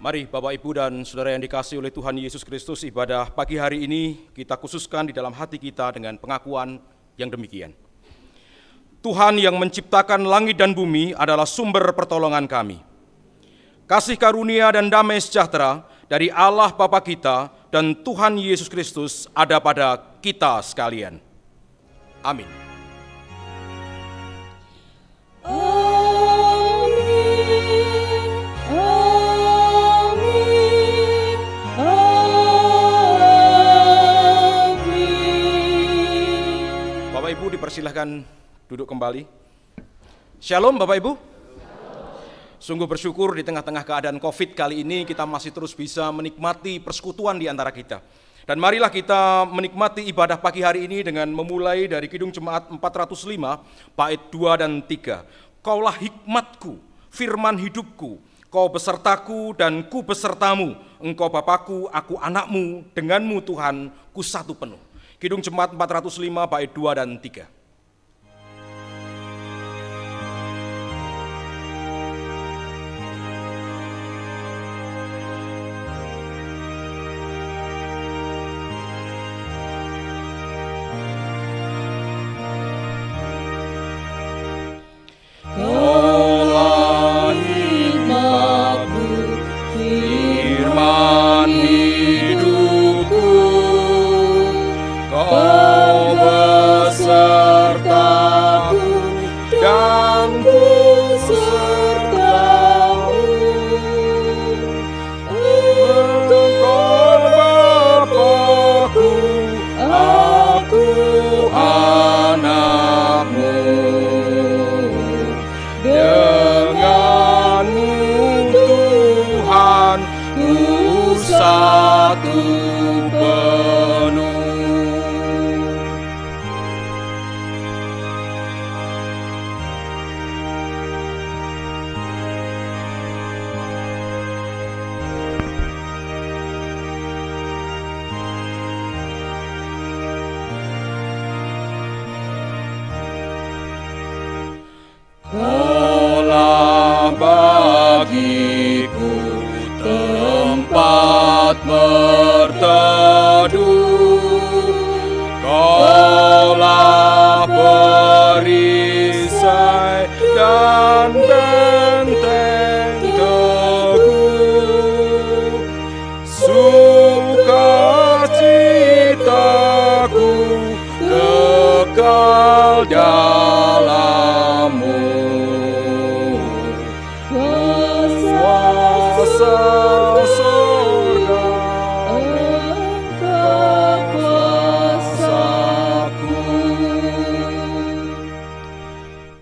Mari Bapak Ibu dan Saudara yang dikasihi oleh Tuhan Yesus Kristus, ibadah pagi hari ini kita khususkan di dalam hati kita dengan pengakuan yang demikian. Tuhan yang menciptakan langit dan bumi adalah sumber pertolongan kami. Kasih karunia dan damai sejahtera dari Allah Bapa kita dan Tuhan Yesus Kristus ada pada kita sekalian. Amin. Bapak Ibu dipersilahkan duduk kembali. Shalom Bapak Ibu. Sungguh bersyukur di tengah-tengah keadaan COVID kali ini kita masih terus bisa menikmati persekutuan di antara kita. Dan marilah kita menikmati ibadah pagi hari ini dengan memulai dari Kidung Jemaat 405 bait 2 dan 3. Kaulah hikmatku, firman hidupku, kau besertaku dan ku besertamu, engkau Bapakku, aku anakmu, denganmu Tuhan, ku satu penuh. Kidung Jemaat 405 bait 2 dan 3.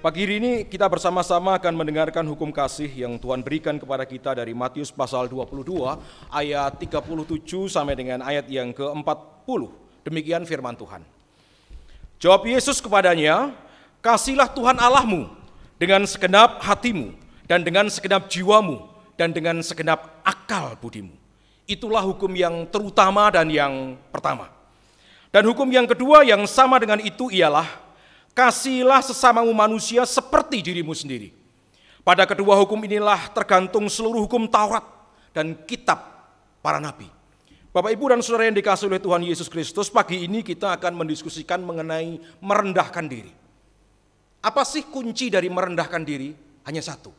Pagi ini kita bersama-sama akan mendengarkan hukum kasih yang Tuhan berikan kepada kita dari Matius pasal 22 ayat 37 sampai dengan ayat yang ke-40. Demikian firman Tuhan. Jawab Yesus kepadanya, "Kasihlah Tuhan Allahmu dengan segenap hatimu dan dengan segenap jiwamu dan dengan segenap akal budimu." Itulah hukum yang terutama dan yang pertama. Dan hukum yang kedua yang sama dengan itu ialah kasihilah sesamamu manusia seperti dirimu sendiri. Pada kedua hukum inilah tergantung seluruh hukum Taurat dan kitab para nabi. Bapak Ibu dan Saudara yang dikasihi oleh Tuhan Yesus Kristus, pagi ini kita akan mendiskusikan mengenai merendahkan diri. Apa sih kunci dari merendahkan diri? Hanya satu,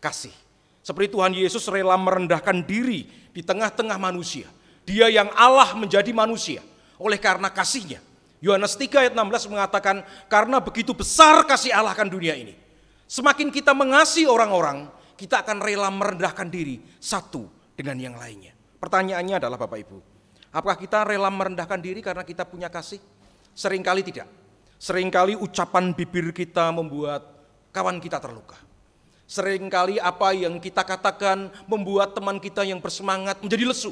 kasih. Seperti Tuhan Yesus rela merendahkan diri di tengah-tengah manusia. Dia yang Allah menjadi manusia oleh karena kasihnya. Yohanes 3 ayat 16 mengatakan, karena begitu besar kasih Allah akan dunia ini. Semakin kita mengasihi orang-orang, kita akan rela merendahkan diri satu dengan yang lainnya. Pertanyaannya adalah Bapak Ibu, apakah kita rela merendahkan diri karena kita punya kasih? Seringkali tidak. Seringkali ucapan bibir kita membuat kawan kita terluka. Seringkali apa yang kita katakan membuat teman kita yang bersemangat menjadi lesu.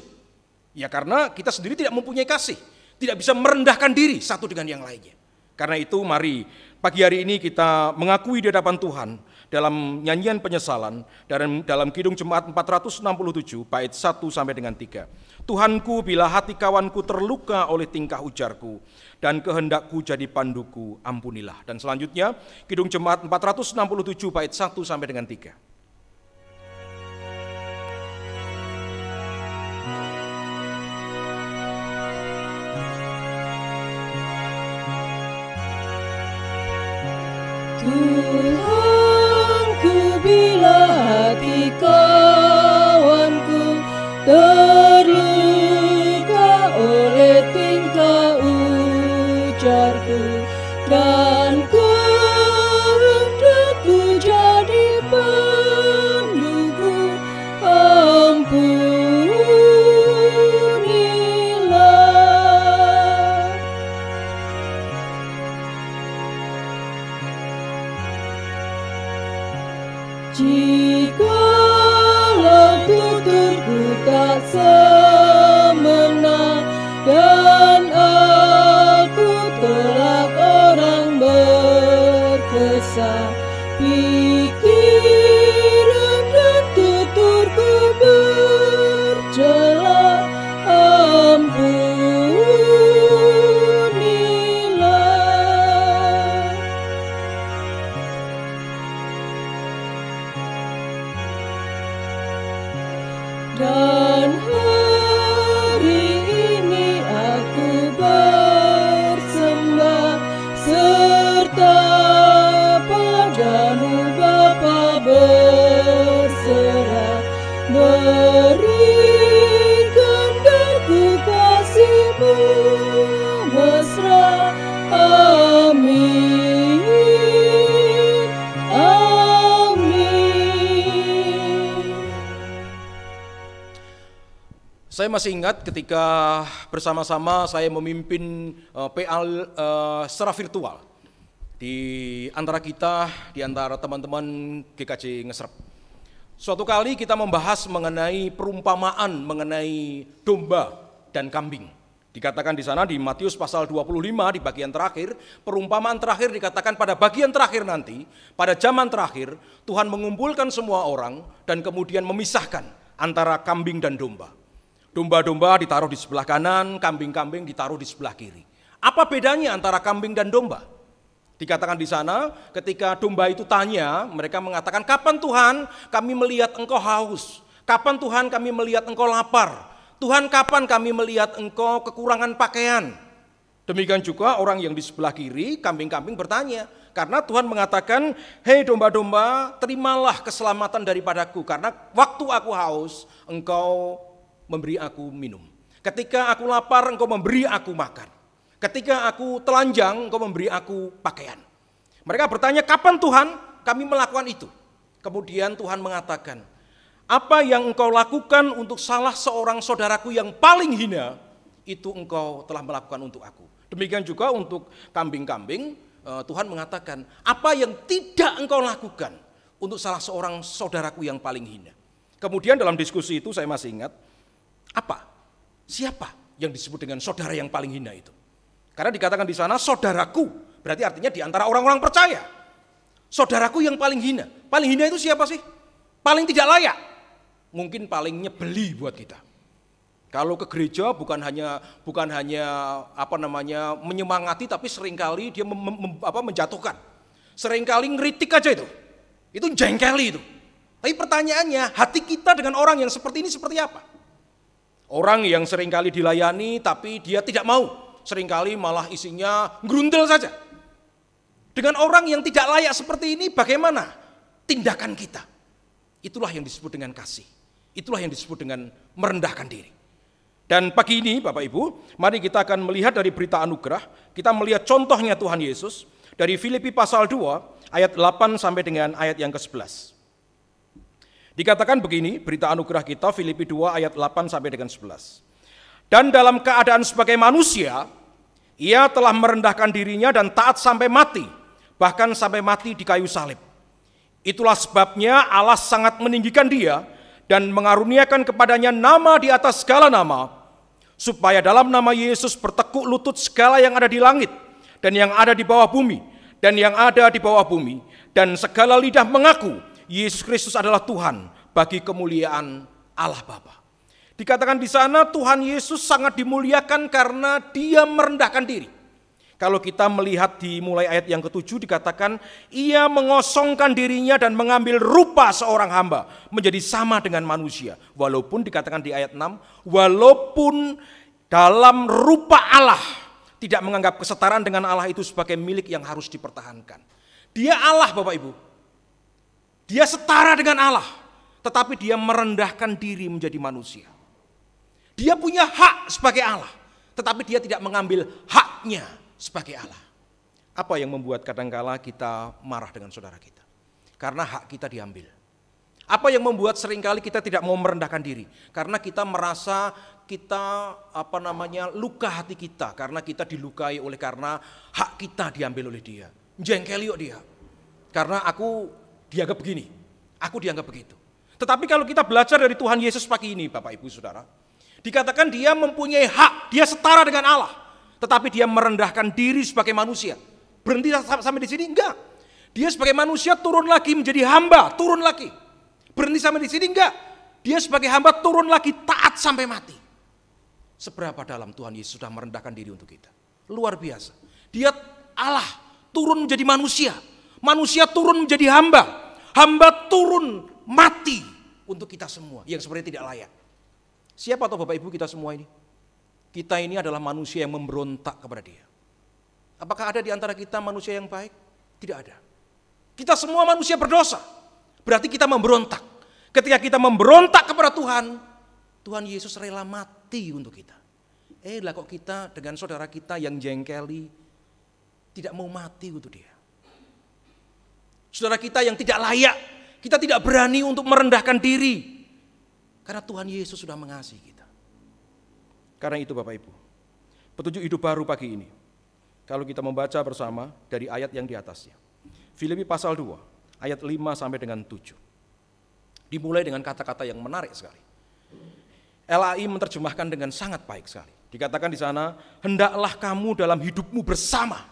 Ya karena kita sendiri tidak mempunyai kasih. Tidak bisa merendahkan diri satu dengan yang lainnya. Karena itu mari pagi hari ini kita mengakui di hadapan Tuhan dalam nyanyian penyesalan dalam Kidung Jemaat 467 bait 1 sampai dengan 3. Tuhanku, bila hati kawanku terluka oleh tingkah ujarku dan kehendakku jadi panduku, ampunilah. Dan selanjutnya Kidung Jemaat 467 bait 1 sampai dengan 3. Jikalau tuturku tak semena dan aku telak orang berkesah, pikiran dan tuturku bercela, ampunilah. Dan hari ini aku bersembah serta padamu Bapa berserah, berikan darku kasih-Mu mesra. Amin, amin. Saya masih ingat ketika bersama-sama saya memimpin PA secara virtual di antara kita, di antara teman-teman GKJ Ngesrep. Suatu kali kita membahas mengenai perumpamaan mengenai domba dan kambing. Dikatakan di sana di Matius pasal 25 di bagian terakhir, perumpamaan terakhir dikatakan pada bagian terakhir nanti, pada zaman terakhir, Tuhan mengumpulkan semua orang dan kemudian memisahkan antara kambing dan domba. Domba-domba ditaruh di sebelah kanan, kambing-kambing ditaruh di sebelah kiri. Apa bedanya antara kambing dan domba? Dikatakan di sana, ketika domba itu tanya, mereka mengatakan, "Kapan Tuhan kami melihat Engkau haus? Kapan Tuhan kami melihat Engkau lapar? Tuhan, kapan kami melihat Engkau kekurangan pakaian?" Demikian juga orang yang di sebelah kiri, kambing-kambing bertanya, karena Tuhan mengatakan, "Hei domba-domba, terimalah keselamatan daripadaku, karena waktu aku haus, Engkau memberi aku minum. Ketika aku lapar, Engkau memberi aku makan. Ketika aku telanjang, Engkau memberi aku pakaian." Mereka bertanya, "Kapan Tuhan kami melakukan itu?" Kemudian Tuhan mengatakan, "Apa yang engkau lakukan untuk salah seorang saudaraku yang paling hina, itu engkau telah melakukan untuk aku." Demikian juga untuk kambing-kambing, Tuhan mengatakan, "Apa yang tidak engkau lakukan untuk salah seorang saudaraku yang paling hina." Kemudian dalam diskusi itu saya masih ingat, siapa yang disebut dengan saudara yang paling hina itu? Karena dikatakan di sana saudaraku, berarti artinya di antara orang-orang percaya. Saudaraku yang paling hina. Paling hina itu siapa sih? Paling tidak layak. Mungkin paling nyebeli buat kita. Kalau ke gereja bukan hanya menyemangati, tapi seringkali dia menjatuhkan. Seringkali ngeritik aja itu. Itu jengkeli itu. Tapi pertanyaannya, hati kita dengan orang yang seperti ini seperti apa? Orang yang seringkali dilayani tapi dia tidak mau, seringkali malah isinya grundel saja. Dengan orang yang tidak layak seperti ini bagaimana tindakan kita? Itulah yang disebut dengan kasih. Itulah yang disebut dengan merendahkan diri. Dan pagi ini Bapak Ibu, mari kita akan melihat dari berita anugerah, kita melihat contohnya Tuhan Yesus dari Filipi pasal 2 ayat 8 sampai dengan ayat yang ke-11. Dikatakan begini, berita anugerah kita Filipi 2 ayat 8 sampai dengan 11. "Dan dalam keadaan sebagai manusia, ia telah merendahkan dirinya dan taat sampai mati, bahkan sampai mati di kayu salib. Itulah sebabnya Allah sangat meninggikan dia dan mengaruniakan kepadanya nama di atas segala nama, supaya dalam nama Yesus bertekuk lutut segala yang ada di langit dan yang ada di bawah bumi dan yang ada di bawah bumi, dan segala lidah mengaku Yesus Kristus adalah Tuhan bagi kemuliaan Allah Bapa." Dikatakan di sana Tuhan Yesus sangat dimuliakan karena dia merendahkan diri. Kalau kita melihat di mulai ayat yang ke-7 dikatakan ia mengosongkan dirinya dan mengambil rupa seorang hamba menjadi sama dengan manusia. Walaupun dikatakan di ayat 6, walaupun dalam rupa Allah, tidak menganggap kesetaraan dengan Allah itu sebagai milik yang harus dipertahankan. Dia Allah Bapak Ibu. Dia setara dengan Allah, tetapi dia merendahkan diri menjadi manusia. Dia punya hak sebagai Allah, tetapi dia tidak mengambil haknya sebagai Allah. Apa yang membuat kadangkala kita marah dengan saudara kita? Karena hak kita diambil. Apa yang membuat seringkali kita tidak mau merendahkan diri? Karena kita merasa kita luka hati kita, karena kita dilukai oleh karena hak kita diambil oleh dia. Jengkel yuk dia. Karena aku dianggap begini. Aku dianggap begitu. Tetapi kalau kita belajar dari Tuhan Yesus pagi ini, Bapak Ibu Saudara, dikatakan dia mempunyai hak, dia setara dengan Allah. Tetapi dia merendahkan diri sebagai manusia. Berhenti sampai di sini? Enggak. Dia sebagai manusia turun lagi menjadi hamba, turun lagi. Berhenti sampai di sini? Enggak. Dia sebagai hamba turun lagi taat sampai mati. Seberapa dalam Tuhan Yesus sudah merendahkan diri untuk kita. Luar biasa. Dia Allah turun menjadi manusia. Manusia turun menjadi hamba. Hamba turun mati untuk kita semua yang sebenarnya tidak layak. Siapa atau Bapak Ibu kita semua ini? Kita ini adalah manusia yang memberontak kepada Dia. Apakah ada di antara kita manusia yang baik? Tidak ada. Kita semua manusia berdosa. Berarti kita memberontak. Ketika kita memberontak kepada Tuhan, Tuhan Yesus rela mati untuk kita. Lah kok kita dengan saudara kita yang jengkeli tidak mau mati untuk Dia. Saudara kita yang tidak layak, kita tidak berani untuk merendahkan diri. Karena Tuhan Yesus sudah mengasihi kita. Karena itu Bapak Ibu, petunjuk hidup baru pagi ini, kalau kita membaca bersama dari ayat yang di atasnya. Filipi pasal 2, ayat 5 sampai dengan 7. Dimulai dengan kata-kata yang menarik sekali. LAI menerjemahkan dengan sangat baik sekali. Dikatakan di sana, hendaklah kamu dalam hidupmu bersama.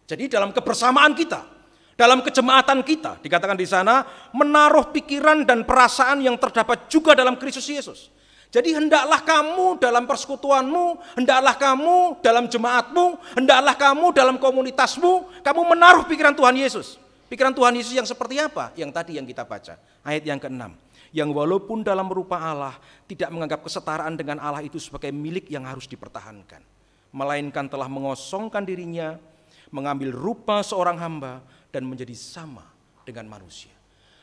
Jadi dalam kebersamaan kita, dalam kejemaatan kita, dikatakan di sana, menaruh pikiran dan perasaan yang terdapat juga dalam Kristus Yesus. Jadi hendaklah kamu dalam persekutuanmu, hendaklah kamu dalam jemaatmu, hendaklah kamu dalam komunitasmu, kamu menaruh pikiran Tuhan Yesus. Pikiran Tuhan Yesus yang seperti apa? Yang tadi yang kita baca, ayat yang ke-6. Yang walaupun dalam rupa Allah, tidak menganggap kesetaraan dengan Allah itu sebagai milik yang harus dipertahankan. Melainkan telah mengosongkan dirinya, mengambil rupa seorang hamba, dan menjadi sama dengan manusia.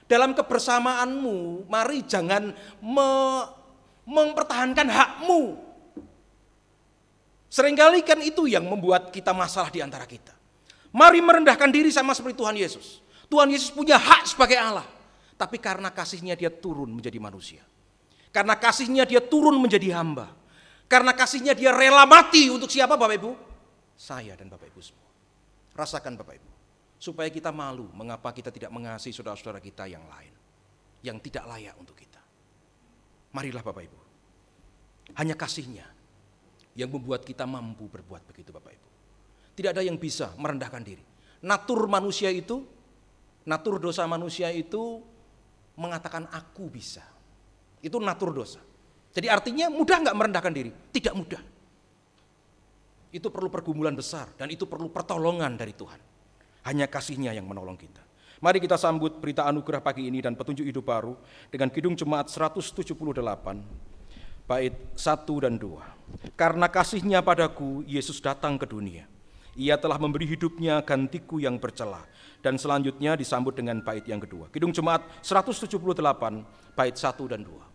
Dalam kebersamaanmu, mari jangan mempertahankan hakmu. Seringkali kan itu yang membuat kita masalah di antara kita. Mari merendahkan diri sama seperti Tuhan Yesus. Tuhan Yesus punya hak sebagai Allah. Tapi karena kasihnya dia turun menjadi manusia. Karena kasihnya dia turun menjadi hamba. Karena kasihnya dia rela mati untuk siapa Bapak Ibu? Saya dan Bapak Ibu semua. Rasakan Bapak Ibu. Supaya kita malu mengapa kita tidak mengasihi saudara-saudara kita yang lain. Yang tidak layak untuk kita. Marilah Bapak Ibu. Hanya kasihnya yang membuat kita mampu berbuat begitu Bapak Ibu. Tidak ada yang bisa merendahkan diri. Natur manusia itu, natur dosa manusia itu mengatakan aku bisa. Itu natur dosa. Jadi artinya mudah nggak merendahkan diri? Tidak mudah. Itu perlu pergumulan besar dan itu perlu pertolongan dari Tuhan. Hanya kasihnya yang menolong kita. Mari kita sambut berita anugerah pagi ini dan petunjuk hidup baru dengan Kidung Jemaat 178, bait 1 dan 2. Karena kasihnya padaku, Yesus datang ke dunia. Ia telah memberi hidupnya gantiku yang bercela. Dan selanjutnya disambut dengan bait yang kedua. Kidung Jemaat 178, bait 1 dan 2.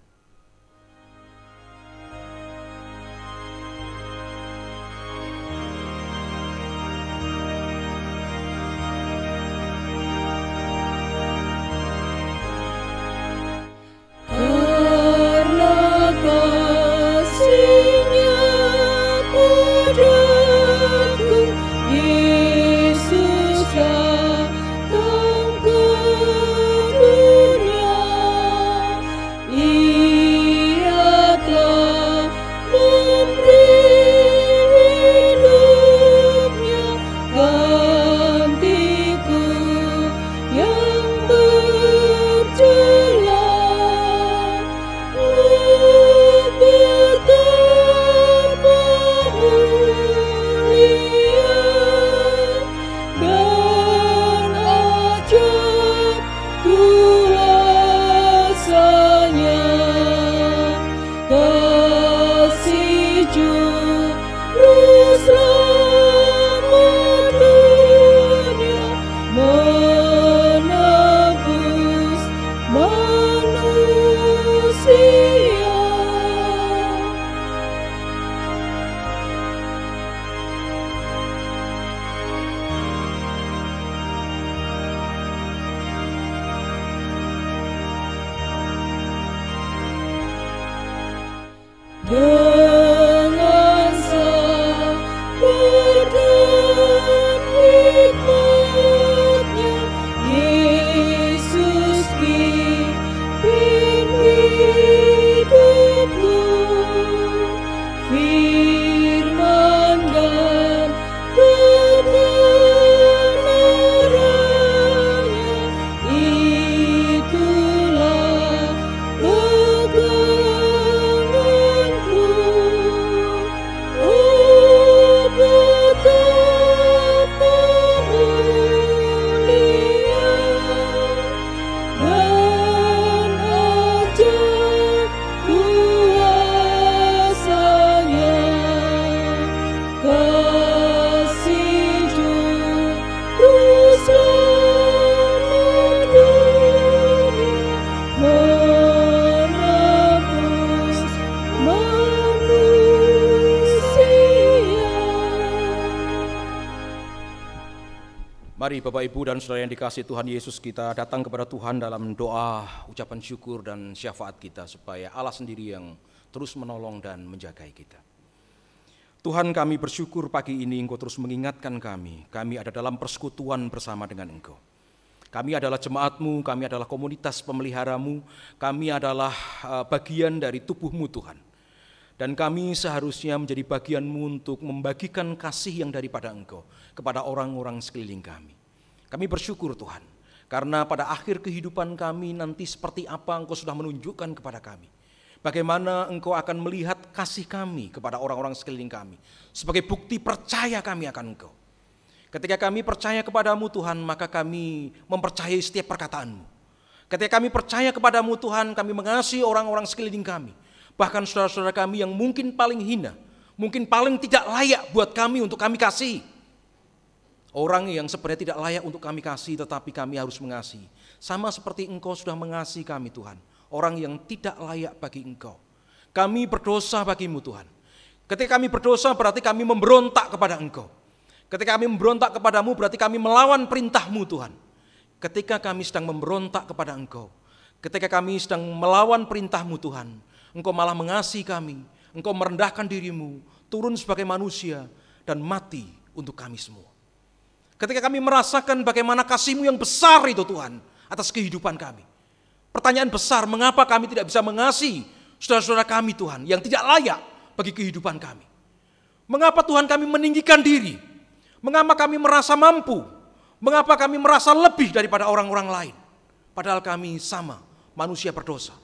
Mari Bapak Ibu dan Saudara yang dikasihi Tuhan Yesus, kita datang kepada Tuhan dalam doa, ucapan syukur dan syafaat kita supaya Allah sendiri yang terus menolong dan menjagai kita. Tuhan, kami bersyukur pagi ini Engkau terus mengingatkan kami ada dalam persekutuan bersama dengan Engkau. Kami adalah jemaat-Mu, kami adalah komunitas pemelihara-Mu, kami adalah bagian dari tubuh-Mu Tuhan. Dan kami seharusnya menjadi bagian-Mu untuk membagikan kasih yang daripada Engkau kepada orang-orang sekeliling kami. Kami bersyukur Tuhan, karena pada akhir kehidupan kami nanti seperti apa Engkau sudah menunjukkan kepada kami. Bagaimana Engkau akan melihat kasih kami kepada orang-orang sekeliling kami sebagai bukti percaya kami akan Engkau. Ketika kami percaya kepadamu Tuhan, maka kami mempercayai setiap perkataanmu. Ketika kami percaya kepadamu Tuhan, kami mengasihi orang-orang sekeliling kami. Bahkan saudara-saudara kami yang mungkin paling hina, mungkin paling tidak layak buat kami untuk kami kasih. Orang yang sebenarnya tidak layak untuk kami kasih, tetapi kami harus mengasihi. Sama seperti Engkau sudah mengasihi kami Tuhan. Orang yang tidak layak bagi Engkau. Kami berdosa bagimu Tuhan. Ketika kami berdosa berarti kami memberontak kepada Engkau. Ketika kami memberontak kepadamu berarti kami melawan perintah-Mu Tuhan. Ketika kami sedang memberontak kepada Engkau, ketika kami sedang melawan perintah-Mu Tuhan, Engkau malah mengasihi kami, Engkau merendahkan dirimu, turun sebagai manusia, dan mati untuk kami semua. Ketika kami merasakan bagaimana kasih-Mu yang besar itu Tuhan, atas kehidupan kami. Pertanyaan besar, mengapa kami tidak bisa mengasihi saudara-saudara kami Tuhan, yang tidak layak bagi kehidupan kami? Mengapa Tuhan kami meninggikan diri? Mengapa kami merasa mampu? Mengapa kami merasa lebih daripada orang-orang lain? Padahal kami sama, manusia berdosa.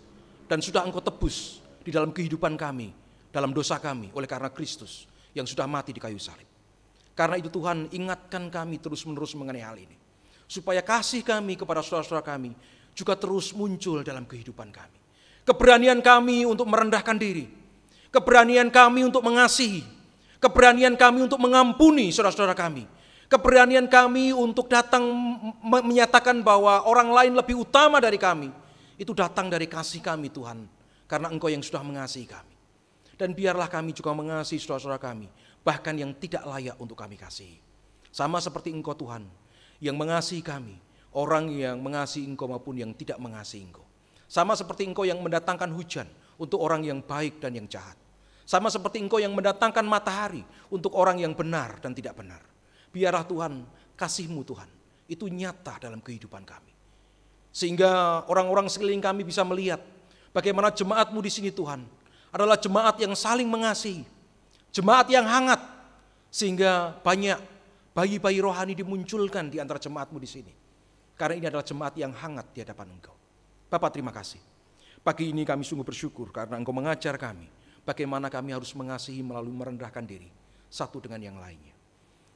Dan sudah Engkau tebus di dalam kehidupan kami, dalam dosa kami oleh karena Kristus yang sudah mati di kayu salib. Karena itu Tuhan ingatkan kami terus-menerus mengenai hal ini. Supaya kasih kami kepada saudara-saudara kami juga terus muncul dalam kehidupan kami. Keberanian kami untuk merendahkan diri. Keberanian kami untuk mengasihi. Keberanian kami untuk mengampuni saudara-saudara kami. Keberanian kami untuk datang menyatakan bahwa orang lain lebih utama dari kami. Itu datang dari kasih kami Tuhan, karena Engkau yang sudah mengasihi kami. Dan biarlah kami juga mengasihi saudara-saudara kami, bahkan yang tidak layak untuk kami kasihi. Sama seperti Engkau Tuhan, yang mengasihi kami, orang yang mengasihi Engkau maupun yang tidak mengasihi Engkau. Sama seperti Engkau yang mendatangkan hujan untuk orang yang baik dan yang jahat. Sama seperti Engkau yang mendatangkan matahari untuk orang yang benar dan tidak benar. Biarlah Tuhan, kasih-Mu Tuhan, itu nyata dalam kehidupan kami. Sehingga orang-orang sekeliling kami bisa melihat bagaimana jemaat-Mu di sini Tuhan adalah jemaat yang saling mengasihi, jemaat yang hangat, sehingga banyak bayi-bayi rohani dimunculkan di antara jemaat-Mu di sini. Karena ini adalah jemaat yang hangat di hadapan Engkau. Bapak terima kasih. Pagi ini kami sungguh bersyukur karena Engkau mengajar kami bagaimana kami harus mengasihi melalui merendahkan diri satu dengan yang lainnya.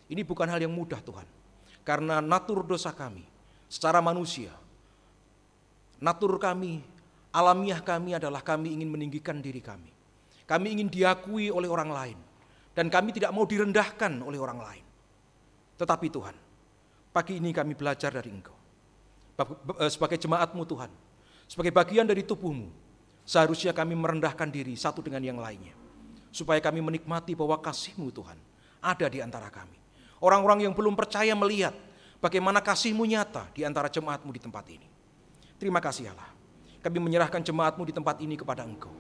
Ini bukan hal yang mudah Tuhan, karena natur dosa kami secara manusia, natur kami, alamiah kami adalah kami ingin meninggikan diri kami. Kami ingin diakui oleh orang lain. Dan kami tidak mau direndahkan oleh orang lain. Tetapi Tuhan, pagi ini kami belajar dari Engkau. Sebagai jemaat-Mu Tuhan, sebagai bagian dari tubuh-Mu, seharusnya kami merendahkan diri satu dengan yang lainnya. Supaya kami menikmati bahwa kasih-Mu Tuhan ada di antara kami. Orang-orang yang belum percaya melihat bagaimana kasih-Mu nyata di antara jemaat-Mu di tempat ini. Terima kasih Allah, kami menyerahkan jemaat-Mu di tempat ini kepada Engkau.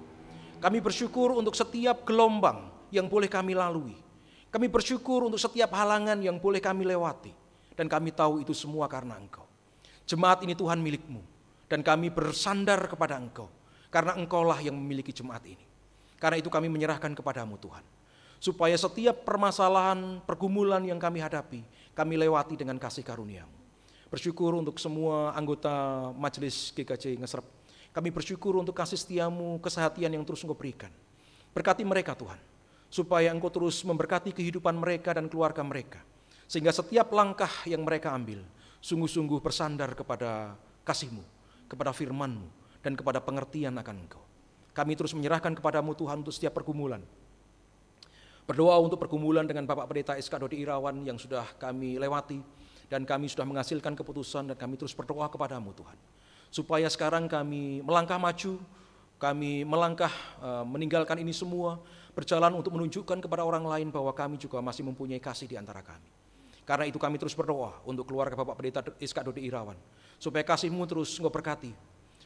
Kami bersyukur untuk setiap gelombang yang boleh kami lalui. Kami bersyukur untuk setiap halangan yang boleh kami lewati. Dan kami tahu itu semua karena Engkau. Jemaat ini Tuhan milik-Mu. Dan kami bersandar kepada Engkau. Karena Engkaulah yang memiliki jemaat ini. Karena itu kami menyerahkan kepadamu Tuhan. Supaya setiap permasalahan, pergumulan yang kami hadapi, kami lewati dengan kasih karunia-Mu. Bersyukur untuk semua anggota Majelis GKJ Ngesrep. Kami bersyukur untuk kasih setia-Mu, kesehatan yang terus Engkau berikan. Berkati mereka Tuhan, supaya Engkau terus memberkati kehidupan mereka dan keluarga mereka. Sehingga setiap langkah yang mereka ambil, sungguh-sungguh bersandar kepada kasih-Mu, kepada firman-Mu, dan kepada pengertian akan Engkau. Kami terus menyerahkan kepadamu Tuhan untuk setiap pergumulan. Berdoa untuk pergumulan dengan Bapak Pendeta SK Dodi Irawan yang sudah kami lewati. Dan kami sudah menghasilkan keputusan dan kami terus berdoa kepadamu Tuhan. Supaya sekarang kami melangkah maju, kami melangkah meninggalkan ini semua, berjalan untuk menunjukkan kepada orang lain bahwa kami juga masih mempunyai kasih di antara kami. Karena itu kami terus berdoa untuk keluarga Bapak Pendeta Iskak Dodi Irawan, supaya kasih-Mu terus Engkau berkati,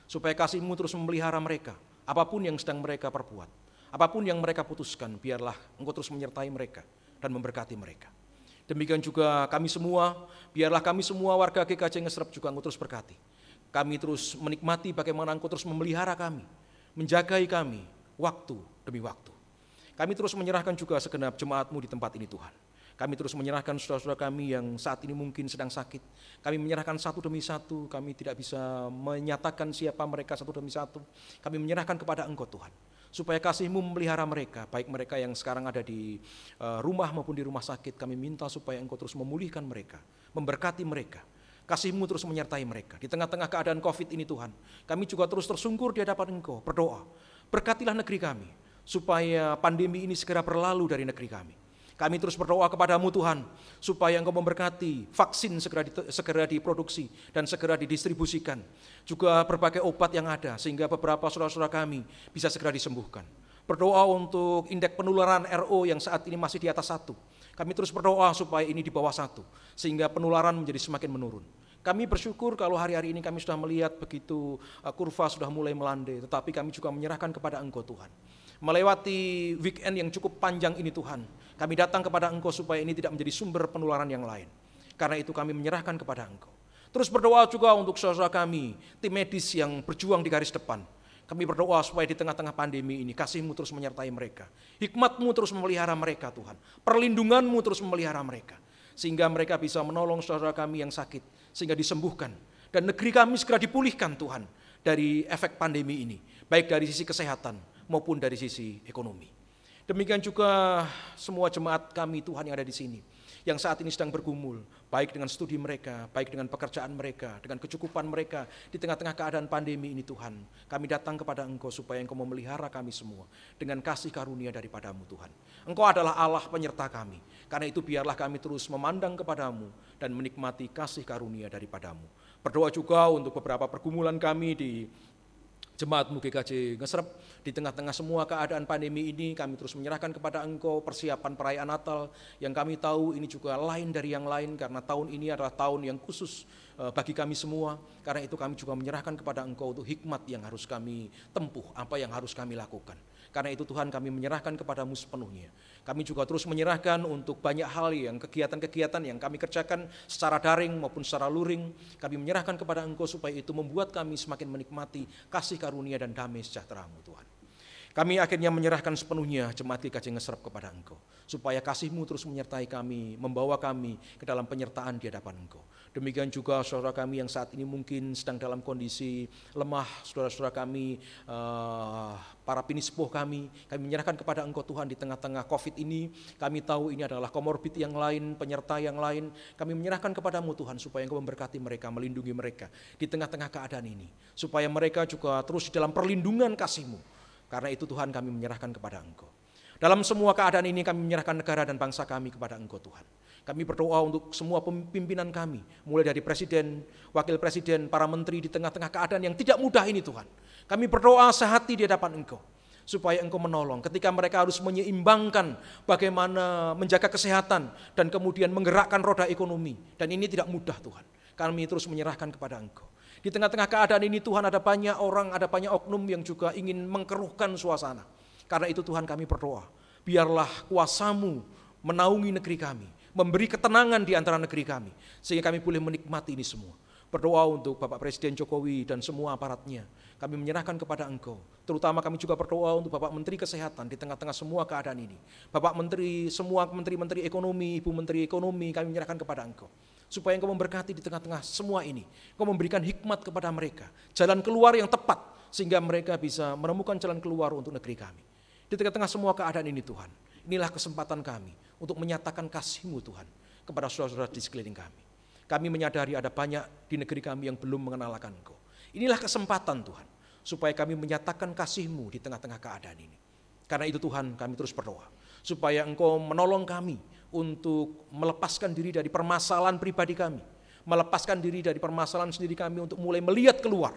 supaya kasih-Mu terus memelihara mereka, apapun yang sedang mereka perbuat, apapun yang mereka putuskan, biarlah Engkau terus menyertai mereka dan memberkati mereka. Demikian juga kami semua, biarlah kami semua warga GKJ Ngesrep juga Engkau terus berkati. Kami terus menikmati bagaimana Engkau terus memelihara kami, menjagai kami waktu demi waktu. Kami terus menyerahkan juga segenap jemaat-Mu di tempat ini Tuhan. Kami terus menyerahkan saudara-saudara kami yang saat ini mungkin sedang sakit. Kami menyerahkan satu demi satu, kami tidak bisa menyatakan siapa mereka satu demi satu. Kami menyerahkan kepada Engkau Tuhan, supaya kasih-Mu memelihara mereka, baik mereka yang sekarang ada di rumah maupun di rumah sakit. Kami minta supaya Engkau terus memulihkan mereka, memberkati mereka. Kasih-Mu terus menyertai mereka. Di tengah-tengah keadaan COVID ini Tuhan, kami juga terus tersungkur di hadapan Engkau, berdoa. Berkatilah negeri kami, supaya pandemi ini segera berlalu dari negeri kami. Kami terus berdoa kepada-Mu Tuhan, supaya Engkau memberkati vaksin segera diproduksi dan segera didistribusikan. Juga berbagai obat yang ada, sehingga beberapa saudara-saudara kami bisa segera disembuhkan. Berdoa untuk indeks penularan RO yang saat ini masih di atas 1. Kami terus berdoa supaya ini di bawah 1, sehingga penularan menjadi semakin menurun. Kami bersyukur kalau hari-hari ini kami sudah melihat begitu kurva sudah mulai melandai, tetapi kami juga menyerahkan kepada Engkau Tuhan. Melewati weekend yang cukup panjang ini Tuhan, kami datang kepada Engkau supaya ini tidak menjadi sumber penularan yang lain. Karena itu kami menyerahkan kepada Engkau. Terus berdoa juga untuk saudara kami, tim medis yang berjuang di garis depan. Kami berdoa supaya di tengah-tengah pandemi ini kasih-Mu terus menyertai mereka. Hikmat-Mu terus memelihara mereka Tuhan. Perlindungan-Mu terus memelihara mereka. Sehingga mereka bisa menolong saudara kami yang sakit, sehingga disembuhkan. Dan negeri kami segera dipulihkan Tuhan dari efek pandemi ini. Baik dari sisi kesehatan maupun dari sisi ekonomi. Demikian juga semua jemaat kami Tuhan yang ada di sini, yang saat ini sedang bergumul, baik dengan studi mereka, baik dengan pekerjaan mereka, dengan kecukupan mereka, di tengah-tengah keadaan pandemi ini Tuhan. Kami datang kepada Engkau supaya Engkau memelihara kami semua, dengan kasih karunia daripada-Mu Tuhan. Engkau adalah Allah penyerta kami, karena itu biarlah kami terus memandang kepada-Mu, dan menikmati kasih karunia daripada-Mu. Berdoa juga untuk beberapa pergumulan kami di Jemaat-Mu GKJ Ngesrep, di tengah-tengah semua keadaan pandemi ini, kami terus menyerahkan kepada Engkau persiapan perayaan Natal, yang kami tahu ini juga lain dari yang lain, karena tahun ini adalah tahun yang khusus bagi kami semua. Karena itu kami juga menyerahkan kepada Engkau untuk hikmat yang harus kami tempuh, apa yang harus kami lakukan. Karena itu Tuhan, kami menyerahkan kepada-Mu sepenuhnya. Kami juga terus menyerahkan untuk banyak hal yang kegiatan-kegiatan yang kami kerjakan secara daring maupun secara luring. Kami menyerahkan kepada Engkau supaya itu membuat kami semakin menikmati kasih karunia dan damai sejahtera-Mu Tuhan. Kami akhirnya menyerahkan sepenuhnya jemaat GKJ Ngesrep kepada Engkau, supaya kasih-Mu terus menyertai kami, membawa kami ke dalam penyertaan di hadapan Engkau. Demikian juga saudara kami yang saat ini mungkin sedang dalam kondisi lemah, saudara-saudara kami, para pinispoh kami menyerahkan kepada Engkau Tuhan di tengah-tengah COVID ini. Kami tahu ini adalah komorbid yang lain, penyerta yang lain. Kami menyerahkan kepada-Mu Tuhan supaya Engkau memberkati mereka, melindungi mereka di tengah-tengah keadaan ini. Supaya mereka juga terus di dalam perlindungan kasih-Mu. Karena itu Tuhan, kami menyerahkan kepada Engkau. Dalam semua keadaan ini kami menyerahkan negara dan bangsa kami kepada Engkau Tuhan. Kami berdoa untuk semua pimpinan kami, mulai dari presiden, wakil presiden, para menteri di tengah-tengah keadaan yang tidak mudah ini Tuhan. Kami berdoa sehati di hadapan Engkau, supaya Engkau menolong ketika mereka harus menyeimbangkan bagaimana menjaga kesehatan dan kemudian menggerakkan roda ekonomi. Dan ini tidak mudah Tuhan. Kami terus menyerahkan kepada Engkau. Di tengah-tengah keadaan ini Tuhan, ada banyak orang, ada banyak oknum yang juga ingin mengkeruhkan suasana. Karena itu Tuhan, kami berdoa, biarlah kuasa-Mu menaungi negeri kami, memberi ketenangan di antara negeri kami, sehingga kami boleh menikmati ini semua. Berdoa untuk Bapak Presiden Jokowi dan semua aparatnya, kami menyerahkan kepada Engkau. Terutama kami juga berdoa untuk Bapak Menteri Kesehatan di tengah-tengah semua keadaan ini. Bapak Menteri, semua Menteri-Menteri Ekonomi, Ibu Menteri Ekonomi, kami menyerahkan kepada Engkau. Supaya Engkau memberkati di tengah-tengah semua ini. Engkau memberikan hikmat kepada mereka, jalan keluar yang tepat, sehingga mereka bisa menemukan jalan keluar untuk negeri kami. Di tengah-tengah semua keadaan ini Tuhan, inilah kesempatan kami untuk menyatakan kasih-Mu Tuhan kepada saudara-saudara di sekeliling kami. Kami menyadari ada banyak di negeri kami yang belum mengenal akan Engkau. Inilah kesempatan Tuhan, supaya kami menyatakan kasih-Mu di tengah-tengah keadaan ini. Karena itu Tuhan, kami terus berdoa, supaya Engkau menolong kami untuk melepaskan diri dari permasalahan pribadi kami, melepaskan diri dari permasalahan sendiri kami untuk mulai melihat keluar.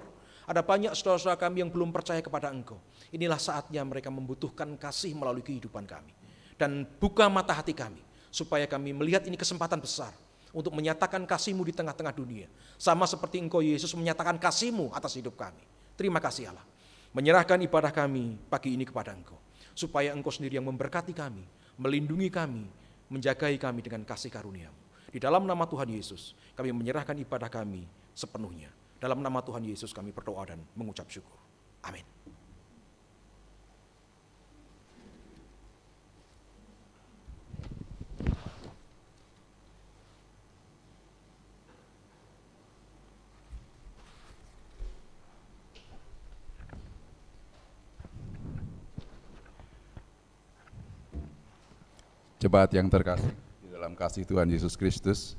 Ada banyak saudara-saudara kami yang belum percaya kepada Engkau. Inilah saatnya mereka membutuhkan kasih melalui kehidupan kami. Dan buka mata hati kami, supaya kami melihat ini kesempatan besar, untuk menyatakan kasih-Mu di tengah-tengah dunia. Sama seperti Engkau Yesus menyatakan kasih-Mu atas hidup kami. Terima kasih Allah. Menyerahkan ibadah kami pagi ini kepada Engkau. Supaya Engkau sendiri yang memberkati kami, melindungi kami, menjagai kami dengan kasih karunia-Mu. Di dalam nama Tuhan Yesus, kami menyerahkan ibadah kami sepenuhnya. Dalam nama Tuhan Yesus kami berdoa dan mengucap syukur. Amin. Jemaat yang terkasih di dalam kasih Tuhan Yesus Kristus,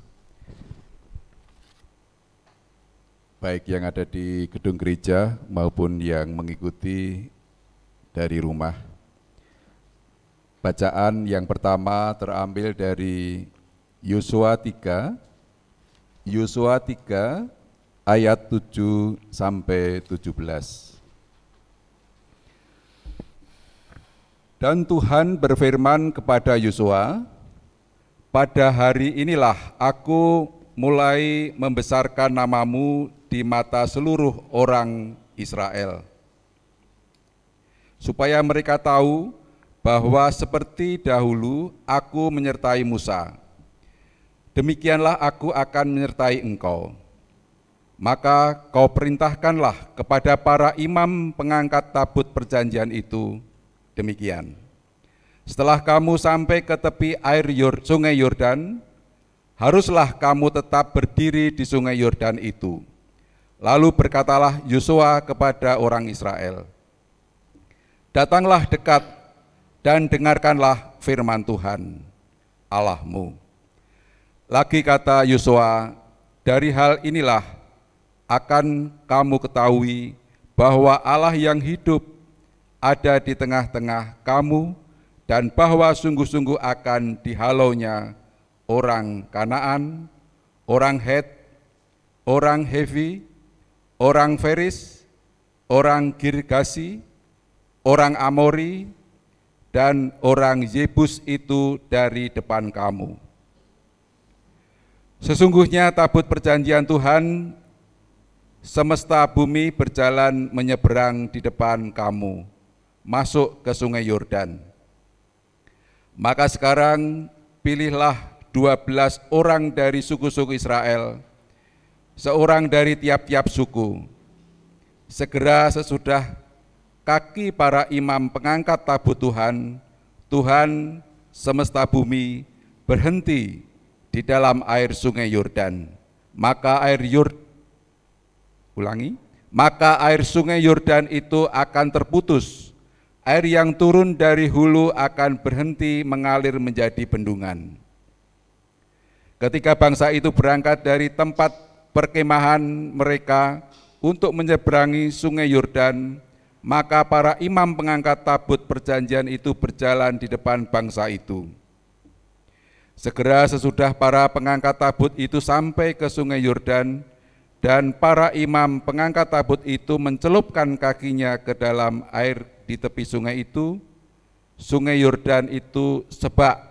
baik yang ada di gedung gereja maupun yang mengikuti dari rumah. Bacaan yang pertama terambil dari Yosua 3 ayat 7 sampai 17. Dan Tuhan berfirman kepada Yosua, pada hari inilah aku mulai membesarkan namamu di mata seluruh orang Israel, supaya mereka tahu bahwa seperti dahulu aku menyertai Musa, demikianlah aku akan menyertai engkau. Maka kau perintahkanlah kepada para imam pengangkat tabut perjanjian itu, demikian. Setelah kamu sampai ke tepi sungai Yordan, haruslah kamu tetap berdiri di sungai Yordan itu. Lalu berkatalah Yosua kepada orang Israel, datanglah dekat dan dengarkanlah firman Tuhan Allahmu. Lagi kata Yosua, dari hal inilah akan kamu ketahui bahwa Allah yang hidup ada di tengah-tengah kamu, dan bahwa sungguh-sungguh akan dihalaunya orang Kanaan, orang Het, orang Hevi, orang Feris, orang Girgasi, orang Amori, dan orang Yebus itu dari depan kamu. Sesungguhnya tabut perjanjian Tuhan semesta bumi berjalan menyeberang di depan kamu, masuk ke sungai Yordan. Maka sekarang pilihlah 12 orang dari suku-suku Israel, seorang dari tiap-tiap suku. Segera sesudah kaki para imam pengangkat tabut Tuhan, Tuhan semesta bumi berhenti di dalam air sungai Yordan. Maka air sungai Yordan itu akan terputus. Air yang turun dari hulu akan berhenti mengalir menjadi bendungan. Ketika bangsa itu berangkat dari tempat perkemahan mereka untuk menyeberangi sungai Yordan, maka para imam pengangkat tabut perjanjian itu berjalan di depan bangsa itu. Segera sesudah para pengangkat tabut itu sampai ke sungai Yordan, dan para imam pengangkat tabut itu mencelupkan kakinya ke dalam air di tepi sungai itu, sungai Yordan itu sebak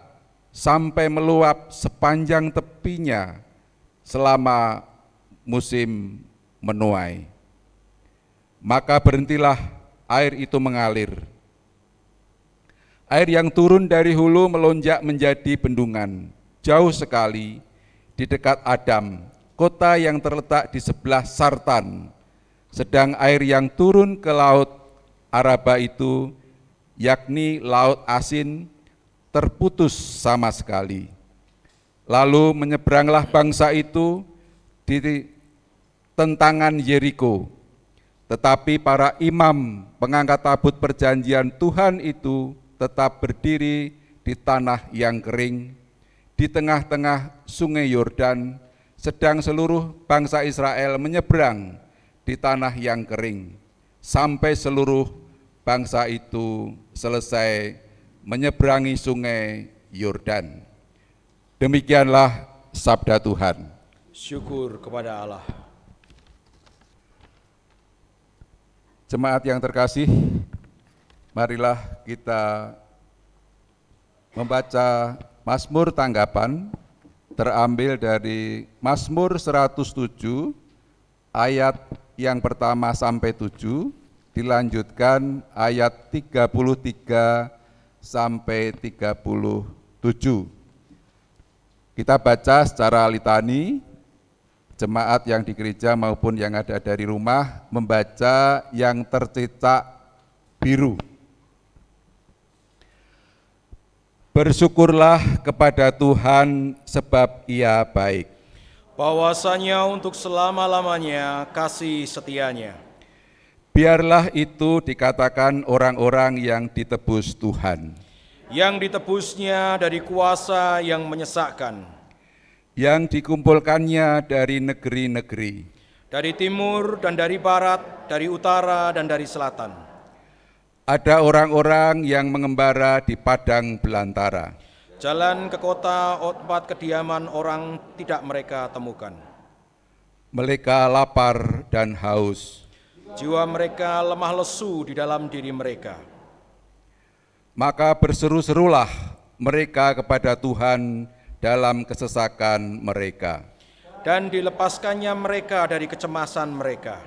sampai meluap sepanjang tepinya selama musim menuai. Maka berhentilah air itu mengalir. Air yang turun dari hulu melonjak menjadi bendungan, jauh sekali di dekat Adam, kota yang terletak di sebelah Sartan. Sedang air yang turun ke laut Araba itu, yakni laut asin, terputus sama sekali. Lalu menyeberanglah bangsa itu di tentangan Yeriko. Tetapi para imam pengangkat tabut perjanjian Tuhan itu tetap berdiri di tanah yang kering, di tengah-tengah sungai Yordan, sedang seluruh bangsa Israel menyeberang di tanah yang kering, sampai seluruh bangsa itu selesai menyeberangi sungai Yordan. Demikianlah sabda Tuhan. Syukur kepada Allah. Jemaat yang terkasih, marilah kita membaca Mazmur tanggapan terambil dari Mazmur 107 ayat yang pertama sampai 7, dilanjutkan ayat 33 sampai 37. Kita baca secara litani, jemaat yang di gereja maupun yang ada dari rumah membaca yang tercetak biru. Bersyukurlah kepada Tuhan sebab Ia baik. Bahwasanya untuk selama-lamanya kasih setianya. Biarlah itu dikatakan orang-orang yang ditebus Tuhan. Yang ditebusnya dari kuasa yang menyesakkan. Yang dikumpulkannya dari negeri-negeri. Dari timur dan dari barat, dari utara dan dari selatan. Ada orang-orang yang mengembara di padang belantara. Jalan ke kota tempat kediaman orang tidak mereka temukan. Mereka lapar dan haus. Jiwa mereka lemah lesu di dalam diri mereka. Maka berseru-serulah mereka kepada Tuhan dalam kesesakan mereka. Dan dilepaskannya mereka dari kecemasan mereka.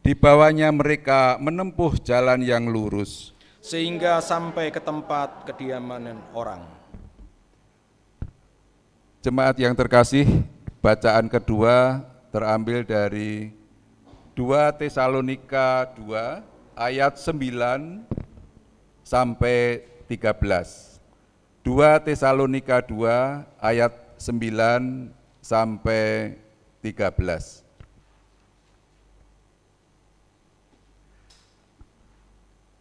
Dibawanya mereka menempuh jalan yang lurus. Sehingga sampai ke tempat kediaman orang. Jemaat yang terkasih, bacaan kedua terambil dari 2 Tesalonika 2 ayat 9 sampai 13. 2 Tesalonika 2 ayat 9 sampai 13.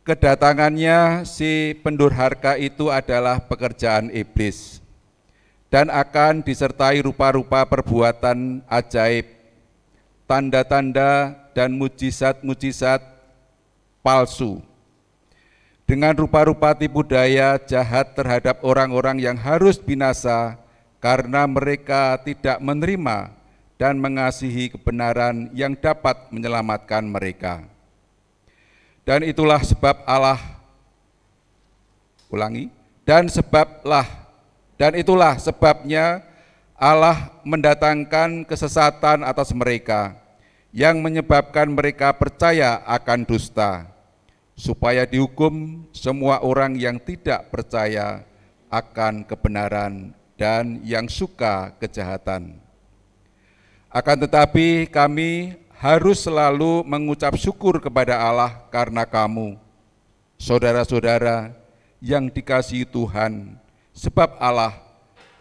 Kedatangannya si pendurhaka itu adalah pekerjaan iblis dan akan disertai rupa-rupa perbuatan ajaib, tanda-tanda dan mujizat-mujizat palsu, dengan rupa-rupa tipu daya jahat terhadap orang-orang yang harus binasa karena mereka tidak menerima dan mengasihi kebenaran yang dapat menyelamatkan mereka. Dan itulah sebab dan itulah sebabnya Allah mendatangkan kesesatan atas mereka yang menyebabkan mereka percaya akan dusta, supaya dihukum semua orang yang tidak percaya akan kebenaran dan yang suka kejahatan. Akan tetapi kami harus selalu mengucap syukur kepada Allah karena kamu, saudara-saudara yang dikasihi Tuhan, sebab Allah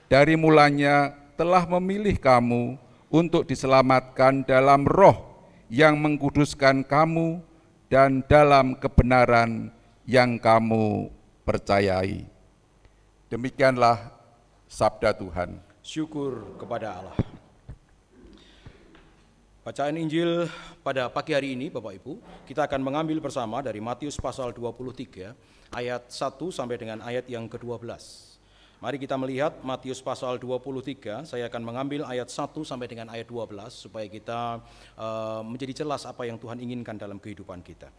dari mulanya telah memilih kamu untuk diselamatkan dalam roh yang mengkuduskan kamu dan dalam kebenaran yang kamu percayai. Demikianlah sabda Tuhan. Syukur kepada Allah. Bacaan Injil pada pagi hari ini Bapak Ibu, kita akan mengambil bersama dari Matius pasal 23 ayat 1 sampai dengan ayat yang ke-12. Mari kita melihat Matius pasal 23, saya akan mengambil ayat 1 sampai dengan ayat 12 supaya kita menjadi jelas apa yang Tuhan inginkan dalam kehidupan kita.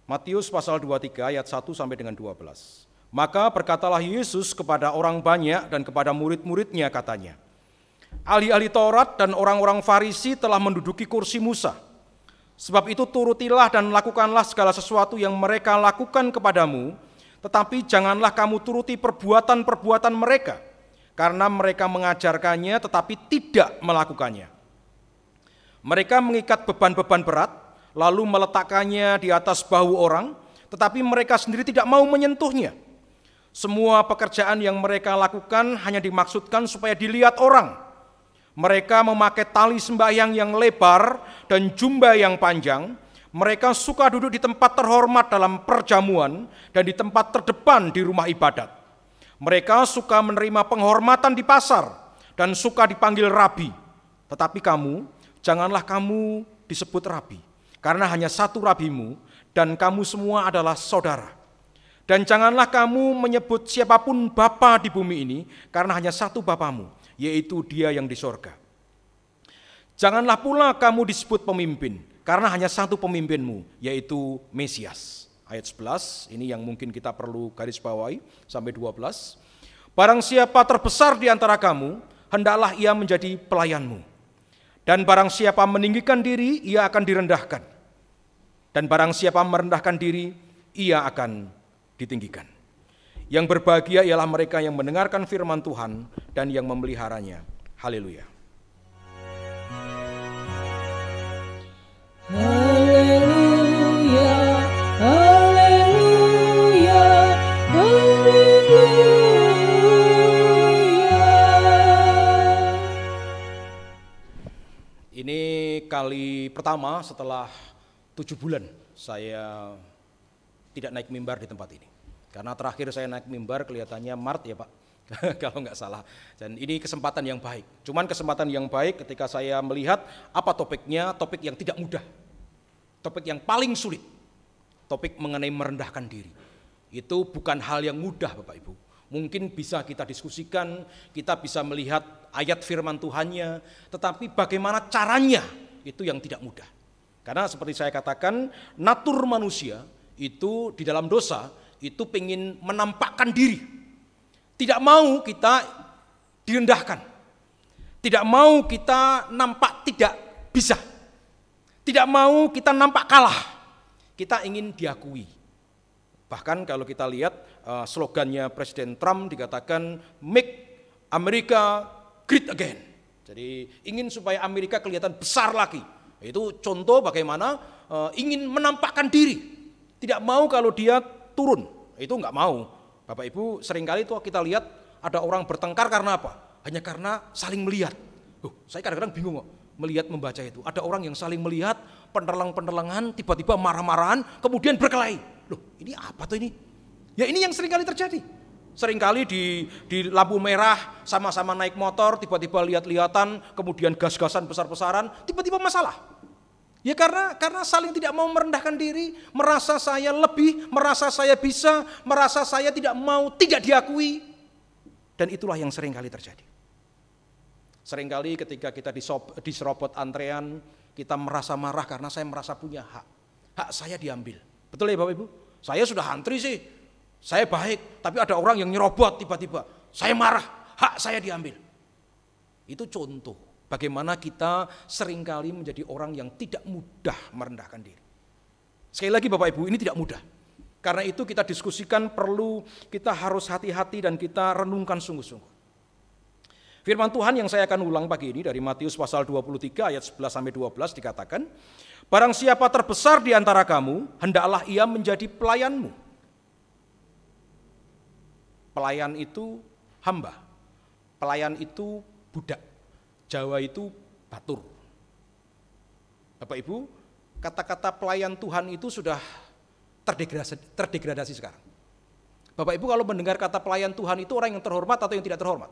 Matius pasal 23 ayat 1 sampai dengan 12. Maka berkatalah Yesus kepada orang banyak dan kepada murid-muridnya katanya, ahli-ahli Taurat dan orang-orang Farisi telah menduduki kursi Musa. Sebab itu turutilah dan lakukanlah segala sesuatu yang mereka lakukan kepadamu, tetapi janganlah kamu turuti perbuatan-perbuatan mereka, karena mereka mengajarkannya tetapi tidak melakukannya. Mereka mengikat beban-beban berat, lalu meletakkannya di atas bahu orang, tetapi mereka sendiri tidak mau menyentuhnya. Semua pekerjaan yang mereka lakukan hanya dimaksudkan supaya dilihat orang. Mereka memakai tali sembahyang yang lebar dan jubah yang panjang. Mereka suka duduk di tempat terhormat dalam perjamuan dan di tempat terdepan di rumah ibadat. Mereka suka menerima penghormatan di pasar dan suka dipanggil rabi. Tetapi kamu, janganlah kamu disebut rabi, karena hanya satu rabimu dan kamu semua adalah saudara. Dan janganlah kamu menyebut siapapun bapa di bumi ini, karena hanya satu bapamu, yaitu Dia yang di sorga. Janganlah pula kamu disebut pemimpin, karena hanya satu pemimpinmu, yaitu Mesias. Ayat 11, ini yang mungkin kita perlu garis bawahi, sampai 12. Barang siapa terbesar di antara kamu, hendaklah ia menjadi pelayanmu. Dan barang siapa meninggikan diri, ia akan direndahkan. Dan barang siapa merendahkan diri, ia akan ditinggikan. Yang berbahagia ialah mereka yang mendengarkan firman Tuhan dan yang memeliharanya. Haleluya. Haleluya, haleluya, haleluya. Ini kali pertama setelah 7 bulan saya tidak naik mimbar di tempat ini. Karena terakhir saya naik mimbar kelihatannya Maret ya Pak, kalau nggak salah. Dan ini kesempatan yang baik. Cuman kesempatan yang baik ketika saya melihat apa topiknya, topik yang tidak mudah. Topik yang paling sulit. Topik mengenai merendahkan diri. Itu bukan hal yang mudah Bapak Ibu. Mungkin bisa kita diskusikan, kita bisa melihat ayat firman Tuhannya, tetapi bagaimana caranya itu yang tidak mudah. Karena seperti saya katakan, natur manusia itu di dalam dosa itu pengen menampakkan diri. Tidak mau kita direndahkan. Tidak mau kita nampak tidak bisa. Tidak mau kita nampak kalah. Kita ingin diakui. Bahkan kalau kita lihat slogannya Presiden Trump dikatakan Make America Great Again. Jadi ingin supaya Amerika kelihatan besar lagi. Itu contoh bagaimana ingin menampakkan diri. Tidak mau kalau dia turun. Itu enggak mau. Bapak Ibu seringkali itu kita lihat ada orang bertengkar karena apa? Hanya karena saling melihat. Saya kadang-kadang bingung kok melihat membaca itu. Ada orang yang saling melihat, penerlang-penerlangan, tiba-tiba marah-marahan, kemudian berkelahi. Loh, ini apa tuh ini? Ya ini yang seringkali terjadi. Seringkali di lampu merah sama-sama naik motor, tiba-tiba lihat-lihatan, kemudian gas-gasan besar-besaran, tiba-tiba masalah. Ya karena saling tidak mau merendahkan diri, merasa saya lebih, merasa saya bisa, merasa saya tidak diakui. Dan itulah yang seringkali terjadi. Seringkali ketika kita diserobot antrean, kita merasa marah karena saya merasa punya hak. Hak saya diambil. Betul ya Bapak Ibu? Saya sudah antri sih, saya baik, tapi ada orang yang nyerobot tiba-tiba. Saya marah, hak saya diambil. Itu contoh bagaimana kita seringkali menjadi orang yang tidak mudah merendahkan diri. Sekali lagi Bapak Ibu, ini tidak mudah. Karena itu kita diskusikan perlu kita harus hati-hati dan kita renungkan sungguh-sungguh. Firman Tuhan yang saya akan ulang pagi ini dari Matius pasal 23 ayat 11-12 dikatakan, barang siapa terbesar di antara kamu, hendaklah ia menjadi pelayanmu. Pelayan itu hamba, pelayan itu budak, Jawa itu batur. Bapak Ibu, kata-kata pelayan Tuhan itu sudah terdegradasi sekarang. Bapak Ibu kalau mendengar kata pelayan Tuhan itu orang yang terhormat atau yang tidak terhormat?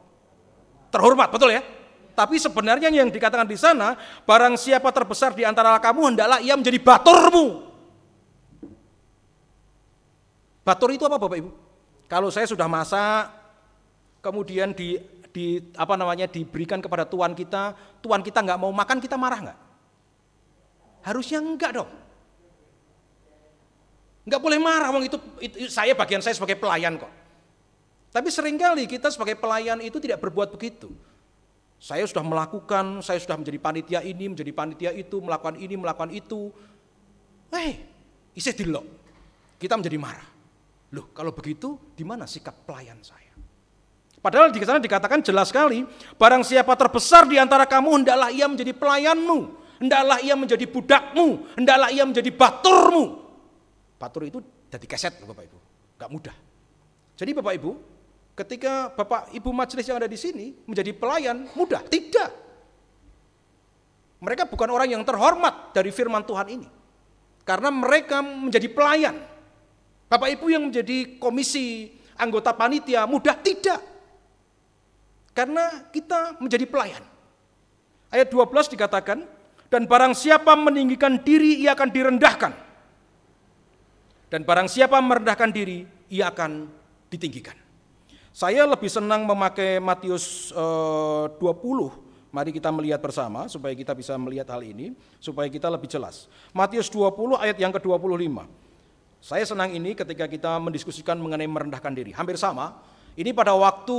Terhormat, betul ya? Tapi sebenarnya yang dikatakan di sana, barang siapa terbesar di antara kamu, hendaklah ia menjadi baturmu. Batur itu apa Bapak Ibu? Kalau saya sudah masak, kemudian diberikan kepada tuan kita nggak mau makan, kita marah nggak? Harusnya enggak dong. Nggak boleh marah, itu bagian saya sebagai pelayan kok. Tapi seringkali kita sebagai pelayan itu tidak berbuat begitu. Saya sudah melakukan, saya sudah menjadi panitia ini, menjadi panitia itu, melakukan ini, melakukan itu. Isih dilok. Kita menjadi marah. Loh, kalau begitu di mana sikap pelayan saya? Padahal di sana dikatakan jelas sekali, barang siapa terbesar di antara kamu, hendaklah ia menjadi pelayanmu, hendaklah ia menjadi budakmu, hendaklah ia menjadi baturmu. Batur itu jadi keset loh Bapak Ibu, gak mudah. Jadi Bapak Ibu, ketika Bapak Ibu majelis yang ada di sini menjadi pelayan, mudah? Tidak. Mereka bukan orang yang terhormat dari firman Tuhan ini. Karena mereka menjadi pelayan. Bapak Ibu yang menjadi komisi anggota panitia, mudah? Tidak. Karena kita menjadi pelayan. Ayat 12 dikatakan, dan barang siapa meninggikan diri, ia akan direndahkan. Dan barang siapa merendahkan diri, ia akan ditinggikan. Saya lebih senang memakai Matius 20. Mari kita melihat bersama supaya kita bisa melihat hal ini, supaya kita lebih jelas. Matius 20 ayat yang ke-25. Saya senang ini ketika kita mendiskusikan mengenai merendahkan diri. Hampir sama, Ini pada waktu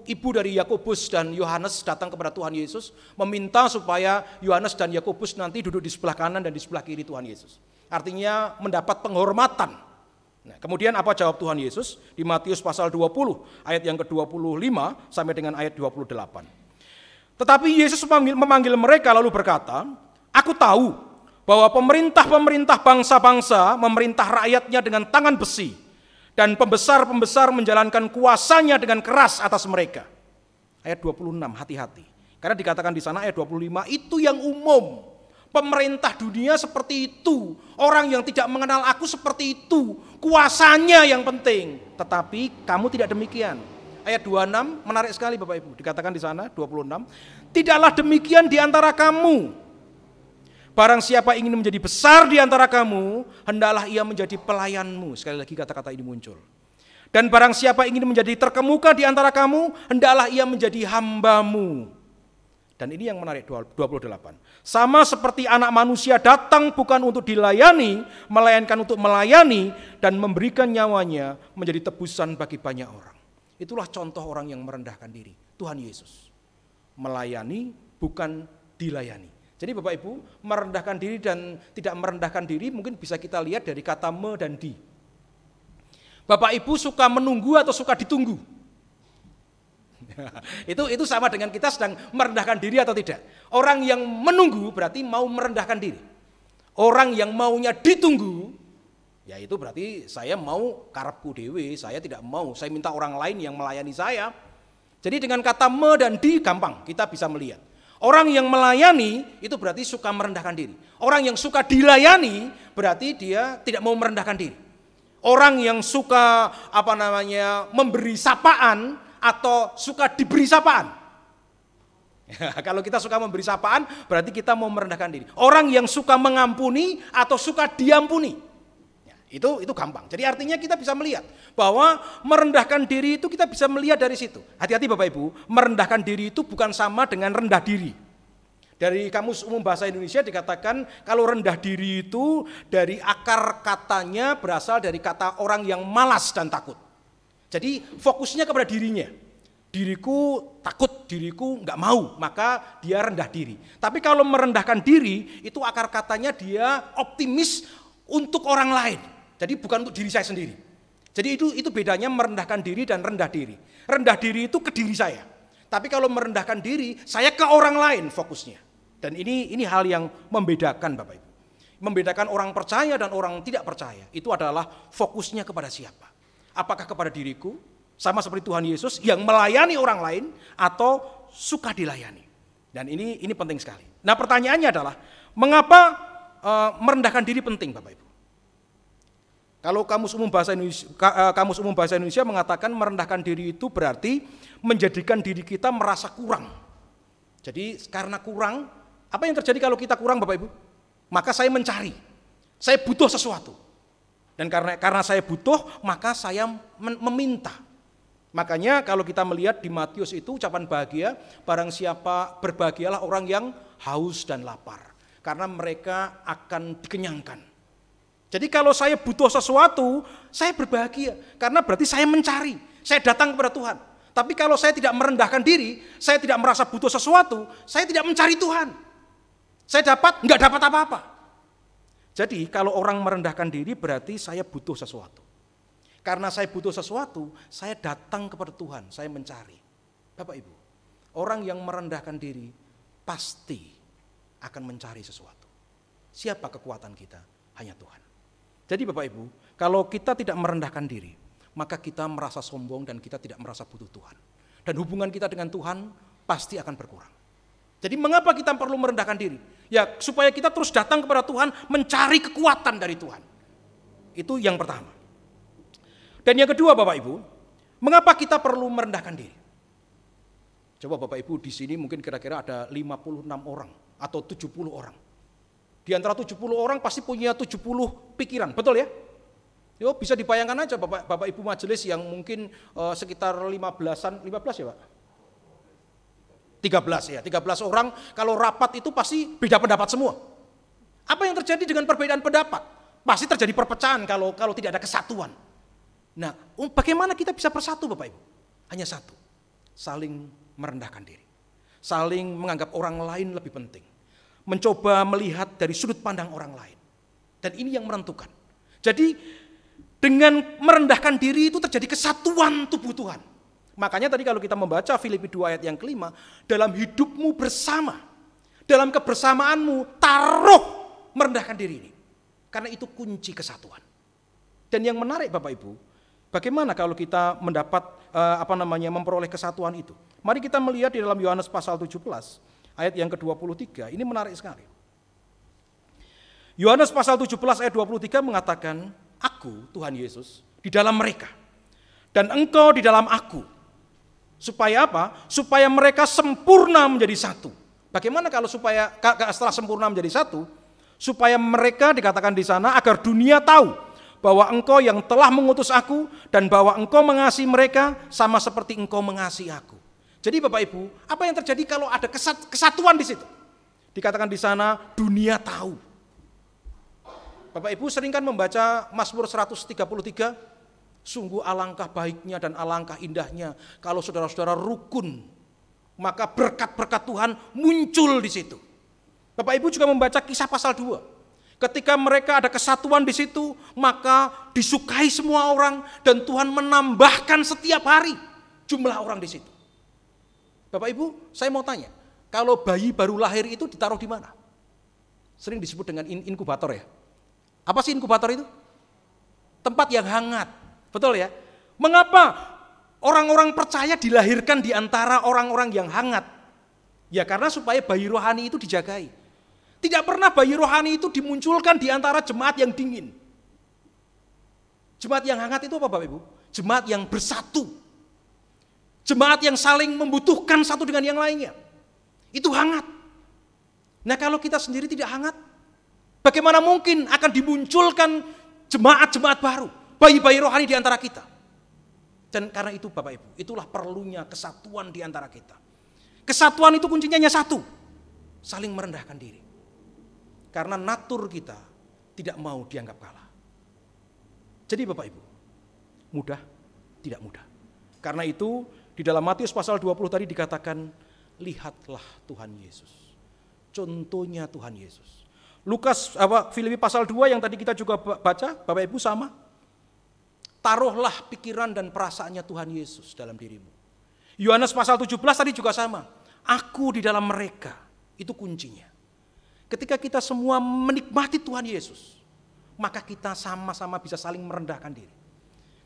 ibu dari Yakobus dan Yohanes datang kepada Tuhan Yesus, meminta supaya Yohanes dan Yakobus nanti duduk di sebelah kanan dan di sebelah kiri Tuhan Yesus. Artinya mendapat penghormatan. Nah, kemudian apa jawab Tuhan Yesus? Di Matius pasal 20, ayat yang ke-25 sampai dengan ayat 28. Tetapi Yesus memanggil mereka lalu berkata, "Aku tahu bahwa pemerintah-pemerintah bangsa-bangsa memerintah rakyatnya dengan tangan besi, dan pembesar-pembesar menjalankan kuasanya dengan keras atas mereka." Ayat 26, hati-hati. Karena dikatakan di sana ayat 25, itu yang umum. Pemerintah dunia seperti itu. Orang yang tidak mengenal aku seperti itu. Kuasanya yang penting. Tetapi kamu tidak demikian. Ayat 26, menarik sekali Bapak Ibu. Dikatakan di sana, 26. Tidaklah demikian di antara kamu. Barang siapa ingin menjadi besar di antara kamu, hendaklah ia menjadi pelayanmu. Sekali lagi kata-kata ini muncul. Dan barang siapa ingin menjadi terkemuka di antara kamu, hendaklah ia menjadi hambamu. Dan ini yang menarik 28. Sama seperti anak manusia datang bukan untuk dilayani, melainkan untuk melayani dan memberikan nyawanya menjadi tebusan bagi banyak orang. Itulah contoh orang yang merendahkan diri. Tuhan Yesus. Melayani bukan dilayani. Jadi Bapak Ibu, merendahkan diri dan tidak merendahkan diri mungkin bisa kita lihat dari kata me dan di. Bapak Ibu suka menunggu atau suka ditunggu? Itu sama dengan kita sedang merendahkan diri atau tidak. Orang yang menunggu berarti mau merendahkan diri. Orang yang maunya ditunggu, ya itu berarti saya mau karepku dewe, saya tidak mau, saya minta orang lain yang melayani saya. Jadi dengan kata me dan di gampang kita bisa melihat. Orang yang melayani itu berarti suka merendahkan diri. Orang yang suka dilayani berarti dia tidak mau merendahkan diri. Orang yang suka memberi sapaan atau suka diberi sapaan. Kalau kita suka memberi sapaan berarti kita mau merendahkan diri. Orang yang suka mengampuni atau suka diampuni. Itu gampang. Jadi artinya kita bisa melihat bahwa merendahkan diri itu kita bisa melihat dari situ. Hati-hati Bapak Ibu, merendahkan diri itu bukan sama dengan rendah diri. Dari Kamus Umum Bahasa Indonesia dikatakan kalau rendah diri itu dari akar katanya berasal dari kata orang yang malas dan takut. Jadi fokusnya kepada dirinya. Diriku takut, diriku nggak mau, maka dia rendah diri. Tapi kalau merendahkan diri itu akar katanya dia optimis untuk orang lain. Jadi bukan untuk diri saya sendiri. Jadi itu bedanya merendahkan diri dan rendah diri. Rendah diri itu ke diri saya. Tapi kalau merendahkan diri, saya ke orang lain fokusnya. Dan ini hal yang membedakan Bapak Ibu. Membedakan orang percaya dan orang tidak percaya. Itu adalah fokusnya kepada siapa. Apakah kepada diriku, sama seperti Tuhan Yesus yang melayani orang lain atau suka dilayani. Dan ini penting sekali. Nah pertanyaannya adalah, mengapa merendahkan diri penting Bapak Ibu? Kalau Kamus Umum Bahasa Indonesia mengatakan merendahkan diri itu berarti menjadikan diri kita merasa kurang. Jadi karena kurang, apa yang terjadi kalau kita kurang Bapak Ibu? Maka saya mencari, saya butuh sesuatu. Dan karena saya butuh, maka saya meminta. Makanya kalau kita melihat di Matius itu ucapan bahagia, barang siapa berbahagialah orang yang haus dan lapar. Karena mereka akan dikenyangkan. Jadi kalau saya butuh sesuatu, saya berbahagia. Karena berarti saya mencari, saya datang kepada Tuhan. Tapi kalau saya tidak merendahkan diri, saya tidak merasa butuh sesuatu, saya tidak mencari Tuhan. Saya nggak dapat apa-apa. Jadi kalau orang merendahkan diri berarti saya butuh sesuatu. Karena saya butuh sesuatu, saya datang kepada Tuhan, saya mencari. Bapak Ibu, orang yang merendahkan diri pasti akan mencari sesuatu. Siapa kekuatan kita? Hanya Tuhan. Jadi Bapak Ibu, kalau kita tidak merendahkan diri, maka kita merasa sombong dan kita tidak merasa butuh Tuhan. Dan hubungan kita dengan Tuhan pasti akan berkurang. Jadi mengapa kita perlu merendahkan diri? Ya supaya kita terus datang kepada Tuhan, mencari kekuatan dari Tuhan. Itu yang pertama. Dan yang kedua Bapak Ibu, mengapa kita perlu merendahkan diri? Coba Bapak Ibu di sini mungkin kira-kira ada 56 orang atau 70 orang. Di antara 70 orang pasti punya 70 pikiran, betul ya? Yo, bisa dibayangkan aja Bapak Ibu majelis yang mungkin sekitar 15 ya Pak? 13 ya, 13 orang kalau rapat itu pasti beda pendapat semua. Apa yang terjadi dengan perbedaan pendapat? Pasti terjadi perpecahan kalau tidak ada kesatuan. Nah, bagaimana kita bisa bersatu Bapak Ibu? hanya satu, saling merendahkan diri. Saling menganggap orang lain lebih penting. Mencoba melihat dari sudut pandang orang lain. Dan ini yang menentukan. Jadi dengan merendahkan diri itu terjadi kesatuan tubuh Tuhan. Makanya tadi kalau kita membaca Filipi 2 ayat yang kelima, dalam hidupmu bersama, dalam kebersamaanmu taruh merendahkan diri ini. Karena itu kunci kesatuan. Dan yang menarik Bapak Ibu, bagaimana kalau kita mendapat memperoleh kesatuan itu? Mari kita melihat di dalam Yohanes pasal 17 ayat yang ke-23. Ini menarik sekali. Yohanes pasal 17 ayat 23 mengatakan, aku Tuhan Yesus di dalam mereka dan engkau di dalam aku. Supaya apa? Supaya mereka sempurna menjadi satu. Bagaimana kalau setelah sempurna menjadi satu? Supaya mereka dikatakan di sana agar dunia tahu bahwa engkau yang telah mengutus aku dan bahwa engkau mengasihi mereka sama seperti engkau mengasihi aku. Jadi Bapak Ibu, apa yang terjadi kalau ada kesatuan di situ? Dikatakan di sana dunia tahu. Bapak Ibu sering kan membaca Mazmur 133, sungguh alangkah baiknya dan alangkah indahnya kalau saudara-saudara rukun, maka berkat-berkat Tuhan muncul di situ. Bapak Ibu juga membaca Kisah pasal 2. Ketika mereka ada kesatuan di situ, maka disukai semua orang dan Tuhan menambahkan setiap hari jumlah orang di situ. Bapak Ibu, saya mau tanya, kalau bayi baru lahir itu ditaruh di mana? Sering disebut dengan inkubator ya. Apa sih inkubator itu? Tempat yang hangat, betul ya? Mengapa orang-orang percaya dilahirkan di antara orang-orang yang hangat? Ya karena supaya bayi rohani itu dijagai. Tidak pernah bayi rohani itu dimunculkan di antara jemaat yang dingin. Jemaat yang hangat itu apa Bapak Ibu? Jemaat yang bersatu. Jemaat yang saling membutuhkan satu dengan yang lainnya. Itu hangat. Nah kalau kita sendiri tidak hangat, bagaimana mungkin akan dimunculkan jemaat-jemaat baru, bayi-bayi rohani di antara kita? Dan karena itu Bapak Ibu, itulah perlunya kesatuan di antara kita. Kesatuan itu kuncinya hanya satu, saling merendahkan diri. Karena natur kita tidak mau dianggap kalah. Jadi Bapak Ibu, mudah? Tidak mudah. Karena itu di dalam Matius pasal 20 tadi dikatakan, lihatlah Tuhan Yesus. Contohnya Tuhan Yesus. Filipi pasal 2 yang tadi kita juga baca, Bapak Ibu sama. Taruhlah pikiran dan perasaannya Tuhan Yesus dalam dirimu. Yohanes pasal 17 tadi juga sama. Aku di dalam mereka, itu kuncinya. Ketika kita semua menikmati Tuhan Yesus, maka kita sama-sama bisa saling merendahkan diri.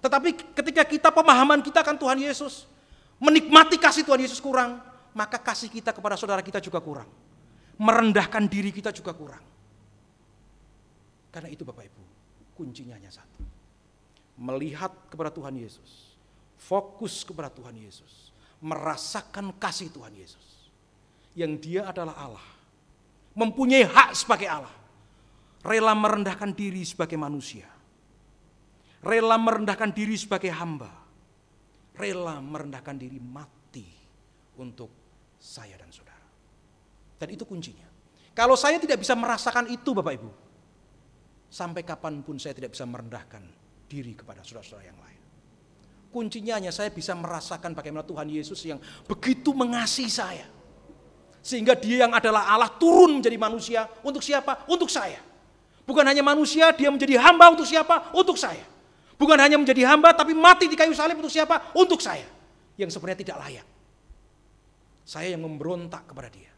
Tetapi ketika pemahaman kita akan Tuhan Yesus, menikmati kasih Tuhan Yesus kurang, maka kasih kita kepada saudara kita juga kurang. Merendahkan diri kita juga kurang. Karena itu Bapak Ibu, kuncinya hanya satu. Melihat kepada Tuhan Yesus, fokus kepada Tuhan Yesus, merasakan kasih Tuhan Yesus. Yang Dia adalah Allah. Mempunyai hak sebagai Allah, rela merendahkan diri sebagai manusia, rela merendahkan diri sebagai hamba, rela merendahkan diri mati untuk saya dan saudara. Dan itu kuncinya. Kalau saya tidak bisa merasakan itu Bapak Ibu, sampai kapanpun saya tidak bisa merendahkan diri kepada saudara-saudara yang lain. Kuncinya hanya saya bisa merasakan bagaimana Tuhan Yesus yang begitu mengasihi saya. Sehingga Dia yang adalah Allah turun menjadi manusia untuk siapa? Untuk saya. Bukan hanya manusia, Dia menjadi hamba untuk siapa? Untuk saya. Bukan hanya menjadi hamba tapi mati di kayu salib untuk siapa? Untuk saya. Yang sebenarnya tidak layak. Saya yang memberontak kepada Dia.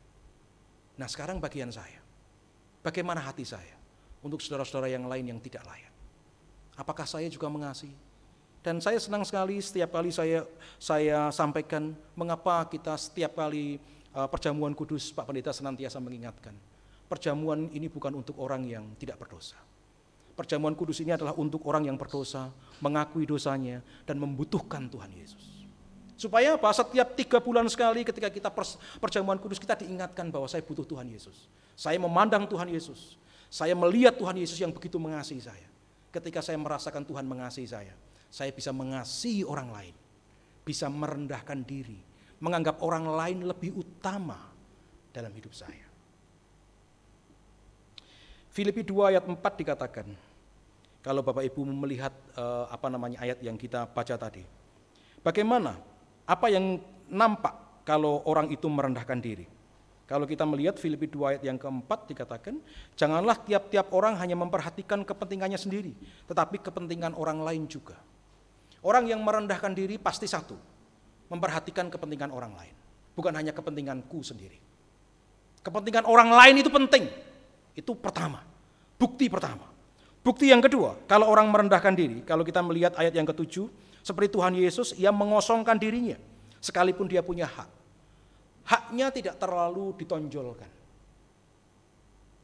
Nah sekarang bagian saya. Bagaimana hati saya untuk saudara-saudara yang lain yang tidak layak? Apakah saya juga mengasihi? Dan saya senang sekali setiap kali saya sampaikan mengapa kita setiap kali perjamuan kudus, Pak Pendeta senantiasa mengingatkan. Perjamuan ini bukan untuk orang yang tidak berdosa. Perjamuan kudus ini adalah untuk orang yang berdosa, mengakui dosanya, dan membutuhkan Tuhan Yesus. Supaya apa? Setiap 3 bulan sekali ketika kita perjamuan kudus, kita diingatkan bahwa saya butuh Tuhan Yesus. Saya memandang Tuhan Yesus. Saya melihat Tuhan Yesus yang begitu mengasihi saya. Ketika saya merasakan Tuhan mengasihi saya bisa mengasihi orang lain. Bisa merendahkan diri. Menganggap orang lain lebih utama dalam hidup saya. Filipi 2 ayat 4 dikatakan, kalau Bapak Ibu melihat ayat yang kita baca tadi. Bagaimana Apa yang nampak kalau orang itu merendahkan diri? Kalau kita melihat Filipi 2 ayat yang keempat dikatakan, janganlah tiap-tiap orang hanya memperhatikan kepentingannya sendiri, tetapi kepentingan orang lain juga. Orang yang merendahkan diri pasti satu, memperhatikan kepentingan orang lain, bukan hanya kepentinganku sendiri. Kepentingan orang lain itu penting, itu pertama, bukti pertama. Bukti yang kedua, kalau orang merendahkan diri, kalau kita melihat ayat yang ketujuh, seperti Tuhan Yesus, ia mengosongkan dirinya, sekalipun dia punya hak. Haknya tidak terlalu ditonjolkan.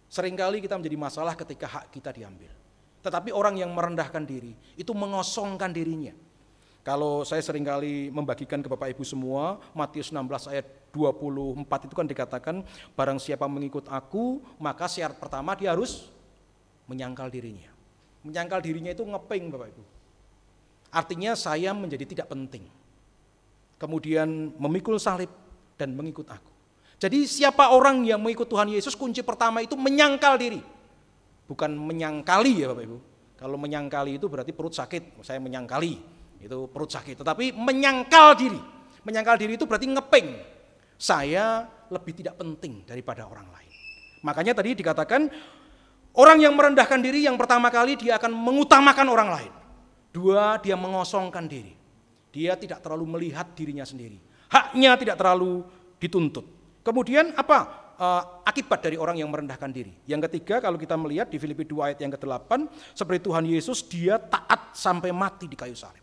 Seringkali kita menjadi masalah ketika hak kita diambil. Tetapi orang yang merendahkan diri, itu mengosongkan dirinya. Kalau saya seringkali membagikan ke Bapak Ibu semua, Matius 16 ayat 24 itu kan dikatakan, barang siapa mengikut aku, maka syarat pertama dia harus menyangkal dirinya. Menyangkal dirinya itu ngeping Bapak Ibu. Artinya saya menjadi tidak penting. Kemudian memikul salib dan mengikut aku. Jadi siapa orang yang mengikut Tuhan Yesus, kunci pertama itu menyangkal diri. Bukan menyangkali ya Bapak Ibu. Kalau menyangkali itu berarti perut sakit, saya menyangkali, itu perut sakit. Tetapi menyangkal diri. Menyangkal diri itu berarti ngeping. Saya lebih tidak penting daripada orang lain. Makanya tadi dikatakan, orang yang merendahkan diri yang pertama kali dia akan mengutamakan orang lain. Dua, dia mengosongkan diri. Dia tidak terlalu melihat dirinya sendiri. Haknya tidak terlalu dituntut. Kemudian apa akibat dari orang yang merendahkan diri? Yang ketiga, kalau kita melihat di Filipi 2 ayat yang ke-8, seperti Tuhan Yesus, dia taat sampai mati di kayu salib.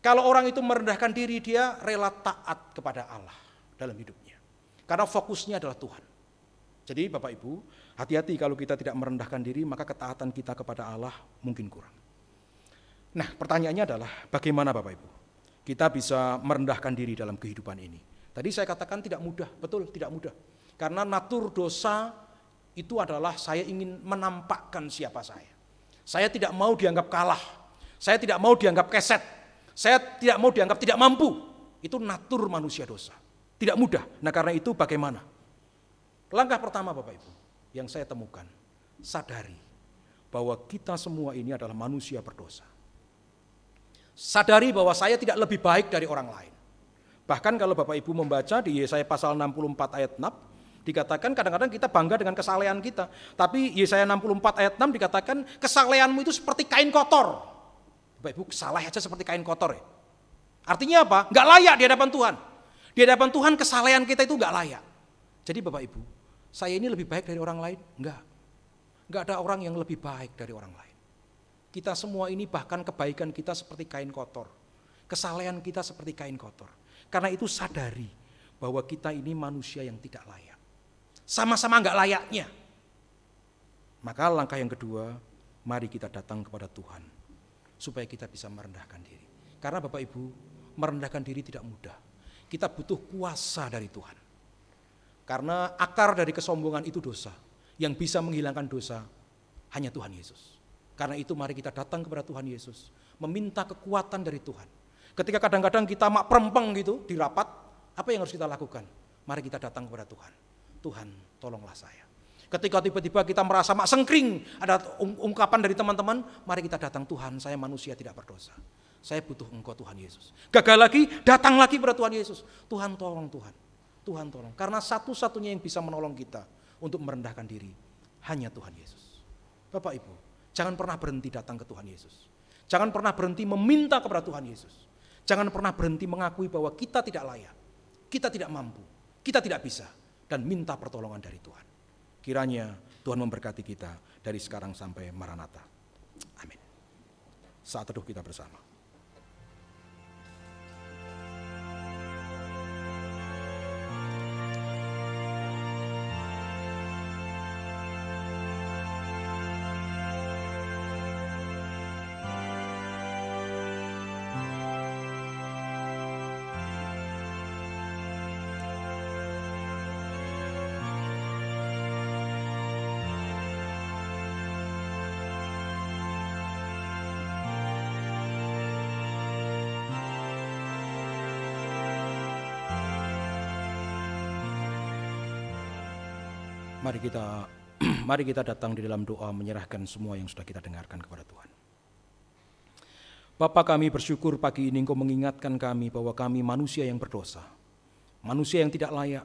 Kalau orang itu merendahkan diri, dia rela taat kepada Allah dalam hidupnya. Karena fokusnya adalah Tuhan. Jadi Bapak Ibu, hati-hati kalau kita tidak merendahkan diri, maka ketaatan kita kepada Allah mungkin kurang. Nah, pertanyaannya adalah bagaimana Bapak Ibu kita bisa merendahkan diri dalam kehidupan ini? Tadi saya katakan tidak mudah, betul tidak mudah. Karena natur dosa itu adalah saya ingin menampakkan siapa saya. Saya tidak mau dianggap kalah, saya tidak mau dianggap keset, saya tidak mau dianggap tidak mampu. Itu natur manusia dosa, tidak mudah. Nah karena itu bagaimana? Langkah pertama Bapak Ibu yang saya temukan, sadari bahwa kita semua ini adalah manusia berdosa. Sadari bahwa saya tidak lebih baik dari orang lain. Bahkan kalau Bapak Ibu membaca di Yesaya pasal 64 ayat 6, dikatakan kadang-kadang kita bangga dengan kesalehan kita. Tapi Yesaya 64 ayat 6 dikatakan kesalehanmu itu seperti kain kotor. Bapak Ibu salah aja seperti kain kotor ya. Artinya apa? Nggak layak di hadapan Tuhan. Di hadapan Tuhan kesalehan kita itu nggak layak. Jadi Bapak Ibu, saya ini lebih baik dari orang lain? Enggak. Enggak ada orang yang lebih baik dari orang lain. Kita semua ini bahkan kebaikan kita seperti kain kotor. Kesalehan kita seperti kain kotor. Karena itu sadari bahwa kita ini manusia yang tidak layak. Sama-sama enggak layaknya. Maka langkah yang kedua, mari kita datang kepada Tuhan. Supaya kita bisa merendahkan diri. Karena Bapak Ibu, merendahkan diri tidak mudah. Kita butuh kuasa dari Tuhan. Karena akar dari kesombongan itu dosa. Yang bisa menghilangkan dosa hanya Tuhan Yesus. Karena itu mari kita datang kepada Tuhan Yesus. Meminta kekuatan dari Tuhan. Ketika kadang-kadang kita mak perempeng gitu di rapat, apa yang harus kita lakukan? Mari kita datang kepada Tuhan. Tuhan tolonglah saya. Ketika tiba-tiba kita merasa mak sengkring, ada ungkapan dari teman-teman, mari kita datang, Tuhan saya manusia tidak berdosa. Saya butuh Engkau Tuhan Yesus. Gagal lagi, datang lagi kepada Tuhan Yesus. Tuhan tolong Tuhan. Tuhan tolong. Karena satu-satunya yang bisa menolong kita untuk merendahkan diri, hanya Tuhan Yesus. Bapak Ibu, jangan pernah berhenti datang ke Tuhan Yesus. Jangan pernah berhenti meminta kepada Tuhan Yesus. Jangan pernah berhenti mengakui bahwa kita tidak layak. Kita tidak mampu. Kita tidak bisa. Dan minta pertolongan dari Tuhan. Kiranya Tuhan memberkati kita dari sekarang sampai Maranatha. Amin. Saat teduh kita bersama. Mari kita datang di dalam doa menyerahkan semua yang sudah kita dengarkan kepada Tuhan. Bapa, kami bersyukur pagi ini Engkau mengingatkan kami bahwa kami manusia yang berdosa, manusia yang tidak layak,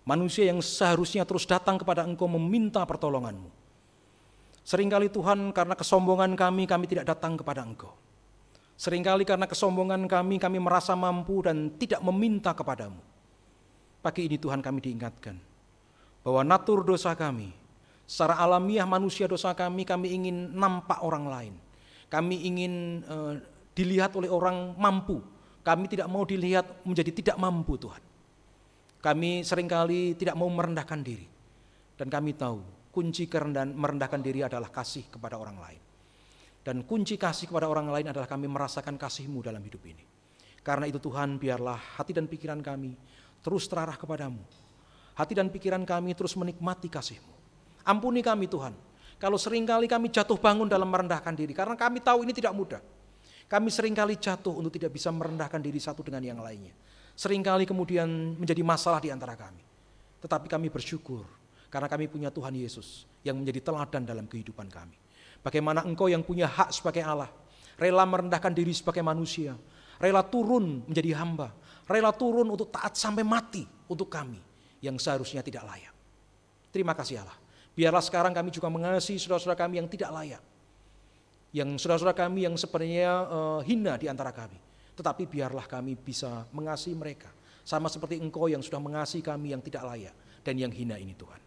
manusia yang seharusnya terus datang kepada Engkau meminta pertolongan-Mu. Seringkali Tuhan, karena kesombongan kami tidak datang kepada Engkau. Seringkali karena kesombongan kami merasa mampu dan tidak meminta kepadamu. Pagi ini Tuhan, kami diingatkan bahwa natur dosa kami, secara alamiah manusia dosa kami ingin nampak orang lain. Kami ingin dilihat oleh orang mampu. Kami tidak mau dilihat menjadi tidak mampu, Tuhan. Kami seringkali tidak mau merendahkan diri. Dan kami tahu kunci merendahkan diri adalah kasih kepada orang lain. Dan kunci kasih kepada orang lain adalah kami merasakan kasih-Mu dalam hidup ini. Karena itu Tuhan, biarlah hati dan pikiran kami terus terarah kepadamu. Hati dan pikiran kami terus menikmati kasih-Mu. Ampuni kami Tuhan, kalau seringkali kami jatuh bangun dalam merendahkan diri. Karena kami tahu ini tidak mudah. Kami seringkali jatuh untuk tidak bisa merendahkan diri satu dengan yang lainnya. Seringkali kemudian menjadi masalah di antara kami. Tetapi kami bersyukur karena kami punya Tuhan Yesus yang menjadi teladan dalam kehidupan kami. Bagaimana Engkau yang punya hak sebagai Allah, rela merendahkan diri sebagai manusia, rela turun menjadi hamba, rela turun untuk taat sampai mati untuk kami yang seharusnya tidak layak. Terima kasih Allah. Biarlah sekarang kami juga mengasihi saudara-saudara kami yang tidak layak, yang saudara-saudara kami yang sebenarnya hina di antara kami. Tetapi biarlah kami bisa mengasihi mereka, sama seperti Engkau yang sudah mengasihi kami yang tidak layak dan yang hina ini Tuhan.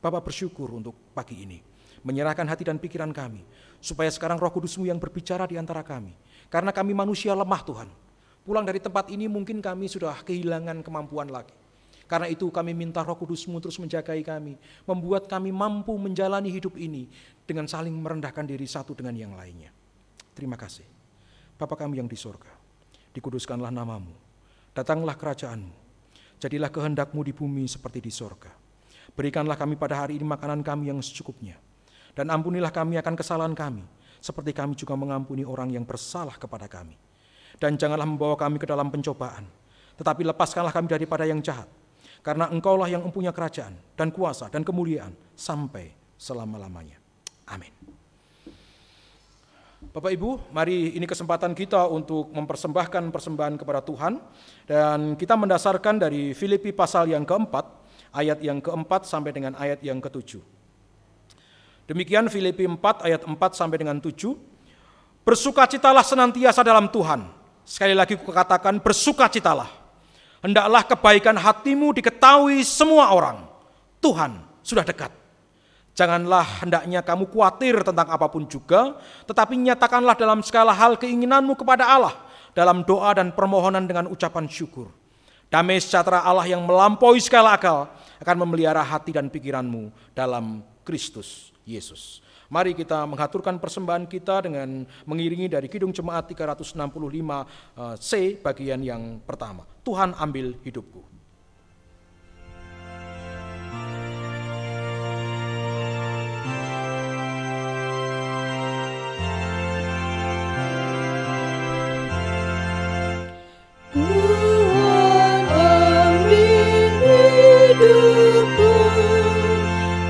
Bapak bersyukur untuk pagi ini, menyerahkan hati dan pikiran kami, supaya sekarang Roh Kudus-Mu yang berbicara di antara kami. Karena kami manusia lemah Tuhan, pulang dari tempat ini mungkin kami sudah kehilangan kemampuan lagi. Karena itu kami minta Roh Kudus-Mu terus menjagai kami, membuat kami mampu menjalani hidup ini dengan saling merendahkan diri satu dengan yang lainnya. Terima kasih. Bapa kami yang di sorga, dikuduskanlah nama-Mu, datanglah kerajaan-Mu, jadilah kehendak-Mu di bumi seperti di sorga. Berikanlah kami pada hari ini makanan kami yang secukupnya, dan ampunilah kami akan kesalahan kami, seperti kami juga mengampuni orang yang bersalah kepada kami. Dan janganlah membawa kami ke dalam pencobaan, tetapi lepaskanlah kami daripada yang jahat. Karena Engkaulah yang mempunyai kerajaan dan kuasa dan kemuliaan sampai selama-lamanya. Amin. Bapak Ibu, mari ini kesempatan kita untuk mempersembahkan persembahan kepada Tuhan. Dan kita mendasarkan dari Filipi pasal yang keempat, ayat yang keempat sampai dengan ayat yang ketujuh. Demikian Filipi 4 ayat 4 sampai dengan 7. Bersukacitalah senantiasa dalam Tuhan. Sekali lagi kukatakan bersukacitalah. Hendaklah kebaikan hatimu diketahui semua orang. Tuhan sudah dekat. Janganlah hendaknya kamu khawatir tentang apapun juga, tetapi nyatakanlah dalam segala hal keinginanmu kepada Allah, dalam doa dan permohonan dengan ucapan syukur. Damai sejahtera Allah yang melampaui segala akal akan memelihara hati dan pikiranmu dalam Kristus Yesus. Mari kita mengaturkan persembahan kita dengan mengiringi dari Kidung Jemaat 365 C bagian yang pertama. Tuhan ambil hidupku. Tuhan ambil hidupku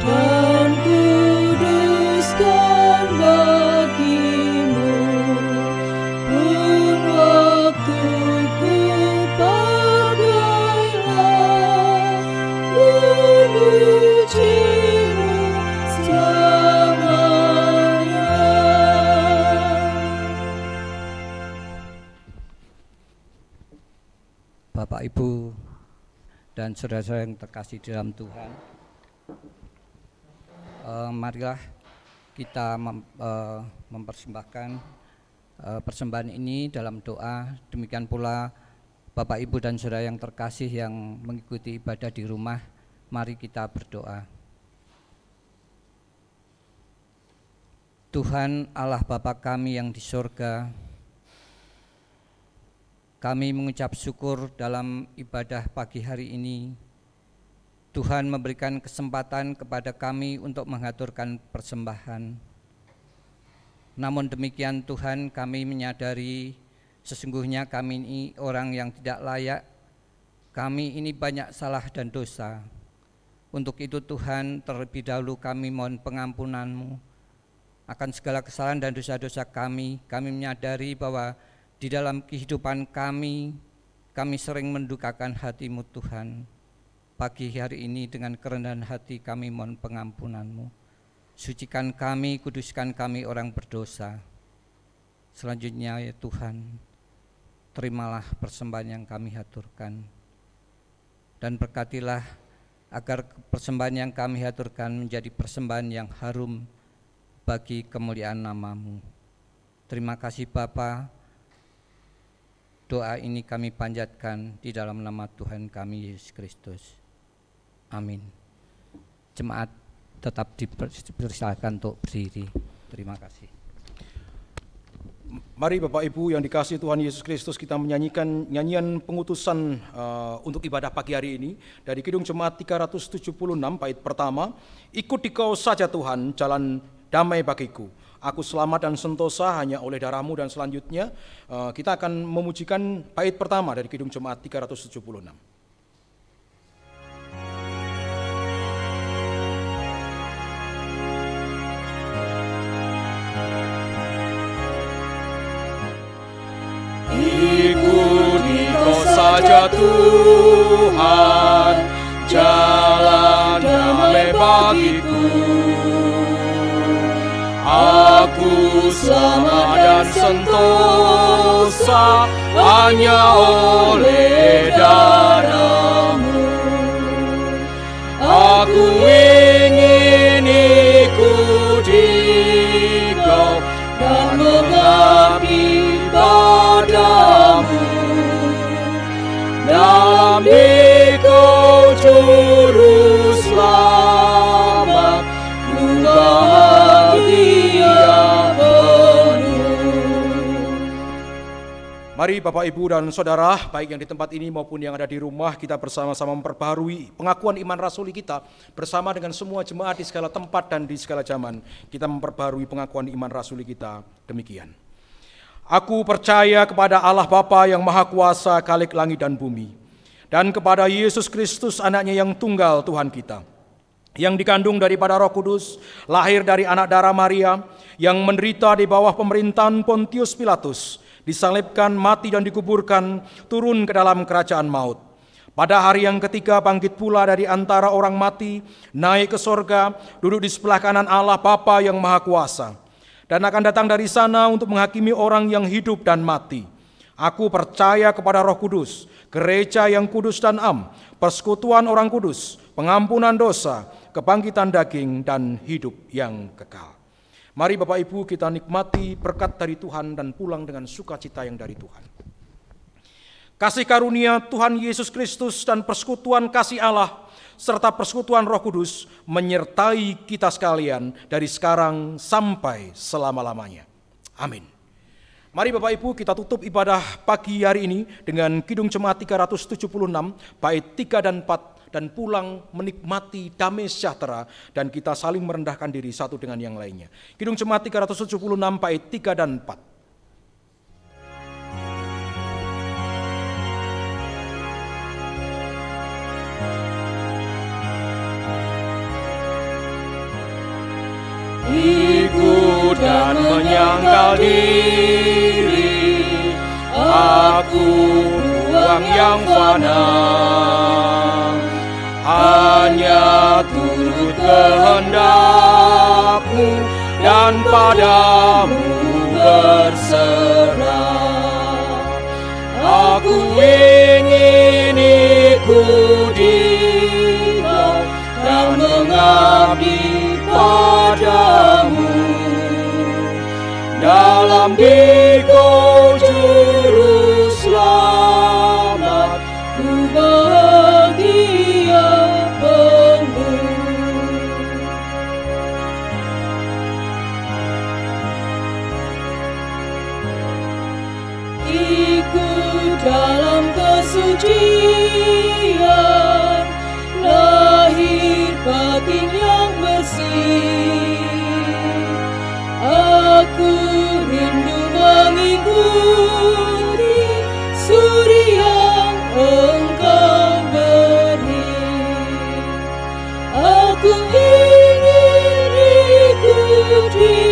dan kuduskan bagimu. Pun waktuku pakailah memujimu selamanya. Bapak, Ibu, dan saudara-saudara yang terkasih di dalam Tuhan, marilah kita mempersembahkan persembahan ini dalam doa. Demikian pula Bapak, Ibu, dan saudara yang terkasih yang mengikuti ibadah di rumah, mari kita berdoa. Tuhan Allah Bapa kami yang di sorga, kami mengucap syukur dalam ibadah pagi hari ini. Tuhan memberikan kesempatan kepada kami untuk mengaturkan persembahan. Namun demikian Tuhan, kami menyadari sesungguhnya kami ini orang yang tidak layak. Kami ini banyak salah dan dosa. Untuk itu Tuhan, terlebih dahulu kami mohon pengampunan-Mu. akan segala kesalahan dan dosa-dosa kami. Kami menyadari bahwa di dalam kehidupan kami sering mendukakan hati-Mu Tuhan. Pagi hari ini dengan kerendahan hati kami mohon pengampunan-Mu. Sucikan kami, kuduskan kami orang berdosa. Selanjutnya ya Tuhan, terimalah persembahan yang kami haturkan. Dan berkatilah agar persembahan yang kami haturkan menjadi persembahan yang harum bagi kemuliaan nama-Mu. Terima kasih Bapa. Doa ini kami panjatkan di dalam nama Tuhan kami Yesus Kristus. Amin. Jemaat tetap dipersilakan untuk berdiri. Terima kasih. Mari Bapak Ibu yang dikasihi Tuhan Yesus Kristus, kita menyanyikan nyanyian pengutusan untuk ibadah pagi hari ini dari Kidung Jemaat 376 bait pertama. Ikut Dikau saja Tuhan, jalan damai bagiku. Aku selamat dan sentosa hanya oleh darah-Mu. Dan selanjutnya kita akan memujikan bait pertama dari Kidung Jemaat 376. Ikuti Kau saja Tuhan, jalan damai bagiku. Aku selamat dan sentosa hanya oleh darah-Mu. Aku ingin ikuti Kau dan mengabdi padamu. Dalam Dikau juru selamat, ku bahagia penuh. Mari Bapak Ibu dan Saudara, baik yang di tempat ini maupun yang ada di rumah, kita bersama-sama memperbaharui pengakuan iman rasuli kita bersama dengan semua jemaat di segala tempat dan di segala zaman. Kita memperbaharui pengakuan iman rasuli kita demikian. Aku percaya kepada Allah Bapa yang Maha Kuasa, Khalik langit dan bumi, dan kepada Yesus Kristus anaknya yang tunggal Tuhan kita, yang dikandung daripada Roh Kudus, lahir dari anak darah Maria, yang menderita di bawah pemerintahan Pontius Pilatus, disalibkan, mati dan dikuburkan, turun ke dalam kerajaan maut. Pada hari yang ketiga bangkit pula dari antara orang mati, naik ke sorga, duduk di sebelah kanan Allah Bapa yang Maha Kuasa, dan akan datang dari sana untuk menghakimi orang yang hidup dan mati. Aku percaya kepada Roh Kudus, gereja yang kudus dan am, persekutuan orang kudus, pengampunan dosa, kebangkitan daging, dan hidup yang kekal. Mari Bapak Ibu kita nikmati berkat dari Tuhan dan pulang dengan sukacita yang dari Tuhan. Kasih karunia Tuhan Yesus Kristus dan persekutuan kasih Allah serta persekutuan Roh Kudus menyertai kita sekalian dari sekarang sampai selama-lamanya. Amin. Mari Bapak Ibu kita tutup ibadah pagi hari ini dengan Kidung Jemaat 376 bait 3 dan 4 dan pulang menikmati damai sejahtera dan kita saling merendahkan diri satu dengan yang lainnya. Kidung Jemaat 376 bait 3 dan 4. Ikut dan menyangkal diri, aku buang yang fana, hanya turut kehendak-Mu dan padamu berserah. Aku ingin ikuti Kau dan mengabdi padamu. Dalam Dikau juru selamat, ku bahagia penuh. Ikut dalam kesucian, lahir batin yang bersih. Aku rindu mengikuti suri yang Engkau beri. Aku ingin ikuti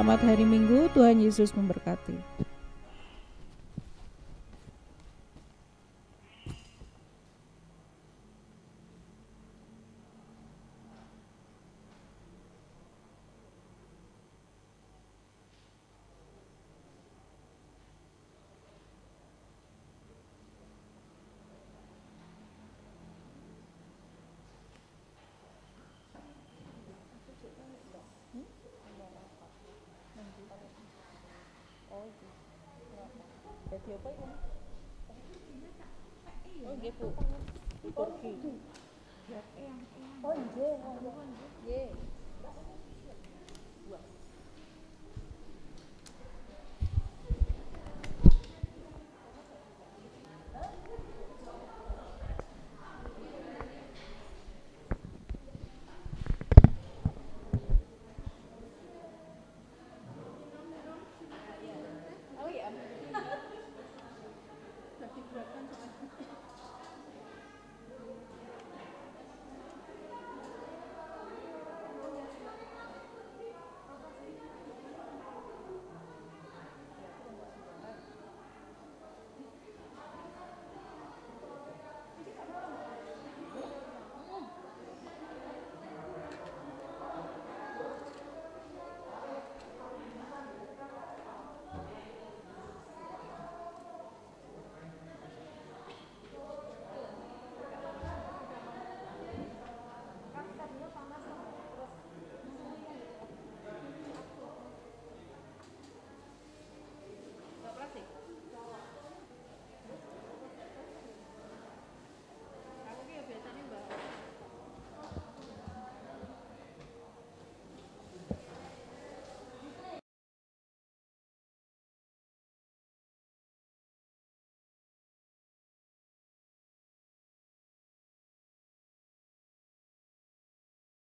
Selamat hari Minggu, Tuhan Yesus memberkati. Oh, nggih, Bu.